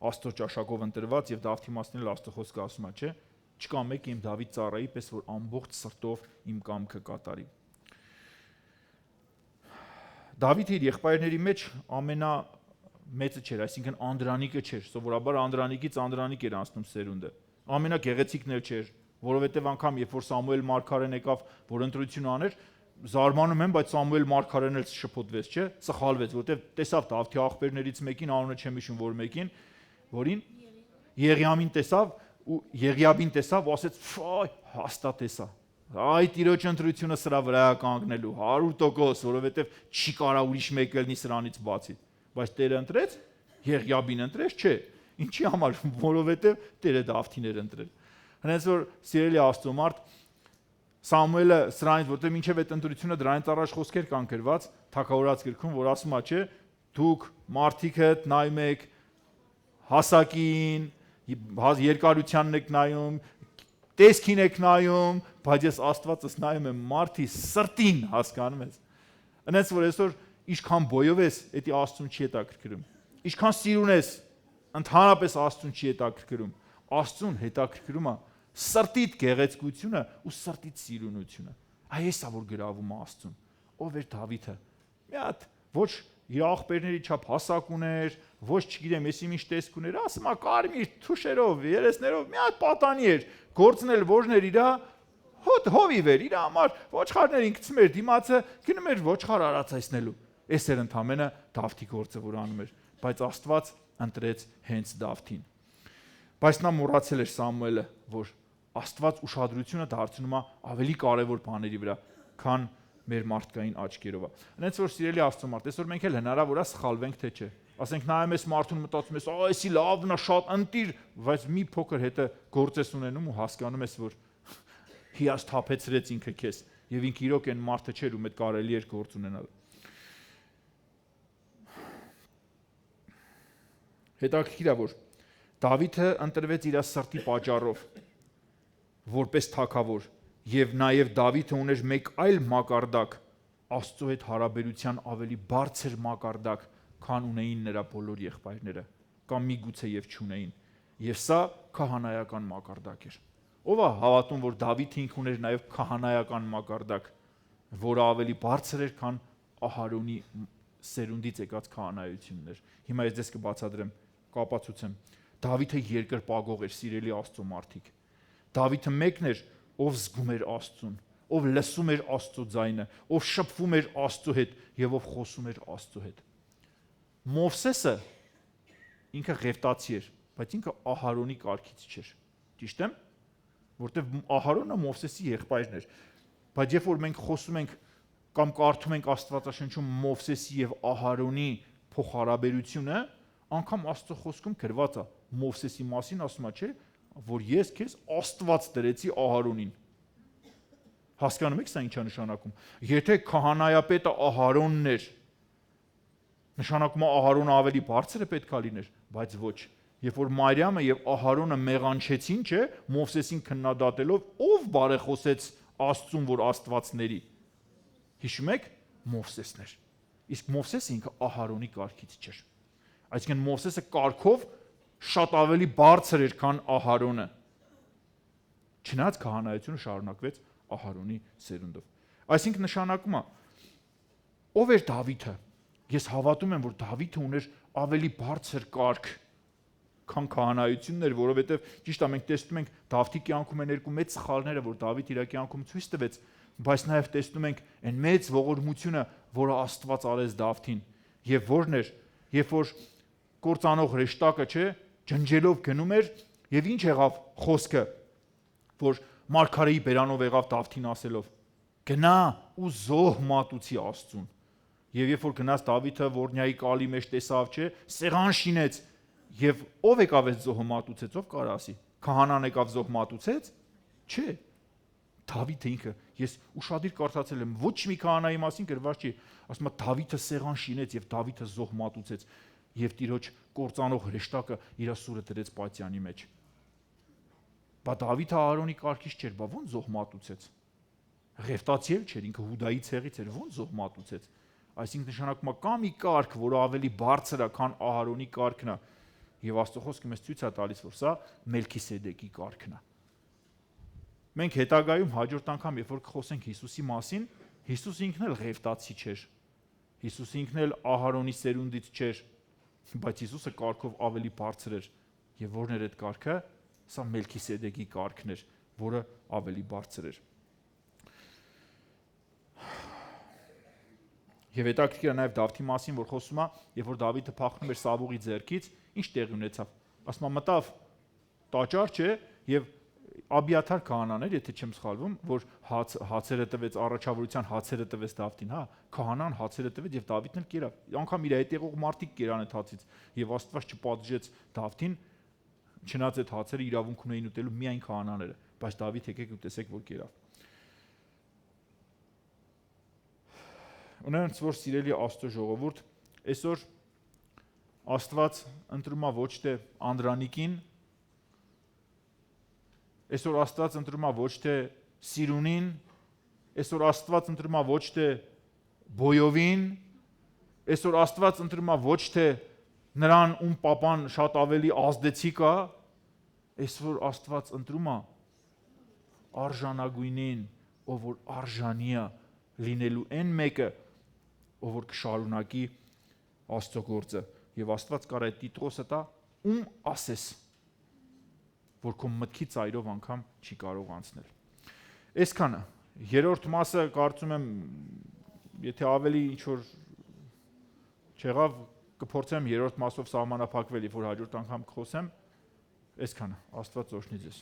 Աստծո ճաշակով ընտրված, եւ Դավթի մասին էլ Աստծո խոսքը ասում է, չէ՞, չկա մեկ իմ Դավիթ ծառայի պես, որ ամբողջ սրտով իմ կամքը կատարի։ Դավիթը իր եղբայրների մեջ ամենամեծը չէր, այսինքն Անդրանիկը չէր, սովորաբար Անդրանիկից Անդրանիկ էր անցնում սերունդը։ Ամենագեղեցիկն էլ չէր, որովհետև անգամ երբ որ Սամուել մարգարեն եկավ, որ ընտրություն աներ, զարմանում եմ, բայց Սամուել մարգարեն էլ շփոթվեց, չէ՞, սխալվեց, որովհետև տեսավ Դավթի աղբերներից մեկին, անունը չեմ հիշում, որ մեկին, որին Եղիամին տեսավ ու Եղիաբին տեսավ ու ասեց, «Ֆայ, հաստատ էսա»։ Այ տիրոջ ընտրությունը սրա վրա է կանգնելու 100%, որովհետև չի կարա ուրիշ մեկ ելնի սրանից բացի։ Բայց Տերը ընտրեց, Եղիաբին ընտրեց, չէ։ Ինչի համար, որովհետև Տերը Դավթին էր ընտրել։ Հենց որ սիրելի Աստծո մարդ Սամուելը սրանից, որտեղ մինչև այդ ընտրությունը դրանից առաջ խոսքեր կան գրված Թագավորաց գրքում, որ ասում է, չէ, դուք մարդիկդ նայում եք հասակին, երկարությանն եք նայում, տեսքին եք նայում, բայց ես Աստվածս նայում եմ մարդի սրտին, հասկանում ես։ Այնպես որ այսօր ինչքան բոյով ես, դա Աստծուն չի հետաքրքրում։ Ինչքան սիրուն ես, ընդհանրապես Աստծուն չի հետաքրքրում։ Աստծուն հետաքրքրում է սրտիդ գեղեցկությունը ու սրտիդ սիրունությունը։ Այս է որ գրավում է Աստծուն։ Ով էր Դավիթը։ Մի հատ ոչ իր աղբերների չափ հասակ ուներ, ոչ չգիտեմ, եսի ինչ տեսք ուներ, ասում է կարմիր թուշերով, երեսներով, մի հատ պատանի էր, գործն էլ որն էր իրա հովիվ էր, իր համար ոչխարներին գցում էր, դիմացը գնում էր ոչխար արածացնելու։ Էս էր ընդամենը Դավթի գործը, որ անում էր, բայց Աստված ընտրեց հենց Դավթին։ Բայց նա մոռացել էր Սամուելը, որ Աստված ուշադրությունը դարձնում է ավելի կարևոր բաների վրա, քան մեր մարդկային աչքերով է։ Այնպես որ սիրելի Աստծո մարդ, այսօր մենք էլ հնարավոր է սխալվենք, թե չէ։ Ասենք նայում ես մարդուն մտածում ես, «Այսի լավն է, շատ ընտիր», բայց մի փոքր հետը գործ ես ունենում ու հասկանում ես, որ հիասթափեցրեց ինքը քեզ, եւ ինքը իրոք այն մարդը չէր, ում հետ կարելի էր գործ ունենալ։ Հետաքրքիր է, որ Դավիթը ընտրվեց իր սրտի պատճառով, որպես թագավոր, եւ նաեւ Դավիթը ուներ մեկ այլ մակարդակ, Աստծո հետ հարաբերության ավելի բարձր մակարդակ, քան ունեին նրա բոլոր եղբայրները, կամ միգուցե եւ չունեին։ Եվ սա քահանայական մակարդակ էր։ Ով է հավատում, որ Դավիթը ինքը ուներ նաեւ քահանայական մակարդակ, որը ավելի բարձր էր, քան Ահարոնի սերունդից եկած քահանայություններ։ Հիմա ես ձեզ կբացատրեմ, կապացուցեմ։ Դավիթը երկրպագող էր, սիրելի Աստծո մարդիկ։ Դավիթը մեկն էր, ով զգում էր Աստծուն, ով լսում էր Աստծո ձայնը, ով շփվում էր Աստծո հետ եւ ով խոսում էր Աստծո հետ։ Մովսեսը ինքը Ղևտացի էր, բայց ինքը Ահարոնի կարգից չէր։ Ճիշտ եմ, որտեվ Ահարոնը Մովսեսի եղբայրն էր։ Բայց երբ որ մենք խոսում ենք կամ կարդում ենք Աստվածաշնչում Մովսեսի եւ Ահարոնի փոխհարաբերությունը, անգամ Աստծո խոսքում գրված է Մովսեսի մասին, ասում է, չէ, որ ես քեզ Աստված դրեցի Ահարոնին։ Հասկանում եք սա ինչ է նշանակում։ Եթե քահանայապետը Ահարոնն էր, նշանակում է Ահարոնը ավելի բարձրը պետք է լիներ, բայց ոչ։ Երբ որ Մարիամը եւ Ահարոնը մեղանչեցին, չէ, Մովսեսին քննադատելով, ով բարեխոսեց Աստծուն, որ Աստվածների։ Հիշում եք, Մովսեսն էր։ Իսկ Մովսեսը ինքը Ահարոնի կարգից չէր։ Այսինքն Մովսեսը կարգով շատ ավելի բարձր էր, քան Ահարոնը։ Չնայած քահանայությունը շարունակվեց Ահարոնի սերունդով։ Այսինքն նշանակում է, ով էր Դավիթը։ Ես հավատում եմ, որ Դավիթը ուներ ավելի բարձր կարգ, քան քահանայությունն էր, որովհետև ճիշտ է, մենք տեսնում ենք Դավթի կյանքում են երկու մեծ սխալները, որ Դավիթ իր կյանքում ցույց տվեց, բայց նաև տեսնում ենք այն մեծ ողորմությունը, որը Աստված արեց Դավթին, եւ որն էր, երբ որ կործանող հրեշտակը, չէ, ջնջելով գնում էր, եւ ինչ եղավ խոսքը, որ մարգարեի բերանով եղավ Դավթին ասելով. «Գնա ու զոհ մատուցի Աստծուն»։ Եվ երբ որ գնաց Դավիթը Որնյայի կալի մեջ տեսավ, չէ, սեղան շինեց, եւ ով եկավ այս զոհը մատուցեց, ով կարող ասի, քահանան եկավ զոհ մատուցեց, չէ, Դավիթը ինքը, ես ուշադիր կարդացել եմ, ոչ մի քահանայի մասին գրված չի, ասում է Դավիթը սեղան շինեց եւ Դավիթը զոհ մատուցեց եւ Տիրոջ կործանող հրեշտակը իր սուրը դրեց պատյանի մեջ։ Բա Դավիթը Ահարոնի կարգից չէր, բա ո՞նց զոհ մատուցեց։ Ղեֆտացի էլ չէր, ինքը Հուդայի ցեղից էր, ո՞նց զոհ մատուցեց։ Այսինքն նշանակում է կա մի կարգ, որը ավելի բարձր է, քան Ահարոնի կարգն է։ Եվ Աստծո խոսքը մեզ ցույց է տալիս, որ սա Մելքիսեդեկի կարգն է։ Մենք հետագայում հաջորդ անգամ, երբ որ կխոսենք Հիսուսի մասին, Հիսուս ինքն էլ ղեֆտացի չէր։ Հիսուս ինքն էլ Ահարոնի սերունդից չէր, բայց Հիսուսը կարգով ավելի բարձր էր։ Եվ որն էր այդ կարգը։ Սա Մելքիսեդեկի կարգն էր, որը ավելի բարձր էր։ Եվ հետաքրքիր է նաև Դավթի մասին, որ խոսում է, երբ որ Դավիթը փախնում էր Սավուղի ձեռքից, ինչ տեղի ունեցավ։ Ասում է մտավ տաճար, չէ, եւ Աբիաթար քահանան էր, եթե չեմ սխալվում, որ հացերը տվեց առաջավորության հացերը տվեց Դավթին, հա, քահանան հացերը տվեց եւ Դավիթն էլ կերավ։ Անկամ իր հետ եղող մարդիկ կերան այդ հացից եւ Աստված չպատժեց Դավթին, չնայած այդ հացերը իրավունք ունեին ուտելու միայն քահանաները, բայց Դավիթ եկեք ու տեսեք, որ կերավ։ Ունենք որ սիրելի Աստծո ժողովուրդ, այսօր Աստված ընտրում է ոչ թե Անդրանիկին, այսօր Աստված ընտրում է ոչ թե Սիրունին, այսօր Աստված ընտրում է ոչ թե Բոյովին, այսօր Աստված ընտրում է ոչ թե նրան, ում պապան շատ ավելի ազդեցիկ է, այսօր Աստված ընտրում է արժանագույնին, ով որ արժանի է լինելու այն մեկը, ով որ կշարունակի Աստծո գործը, եւ Աստված կարա այդ տիտղոսը տա, ում ասես, որ քո մտքի ծայրով անգամ չի կարող անցնել։ Այսքանը, երրորդ մասը կարծում եմ, եթե ավելի ինչ որ չեղավ, կփորձեմ երրորդ մասով սահմանափակվել, երբ որ հաջորդ անգամ կխոսեմ, այսքանը, Աստված օրհնի ձեզ։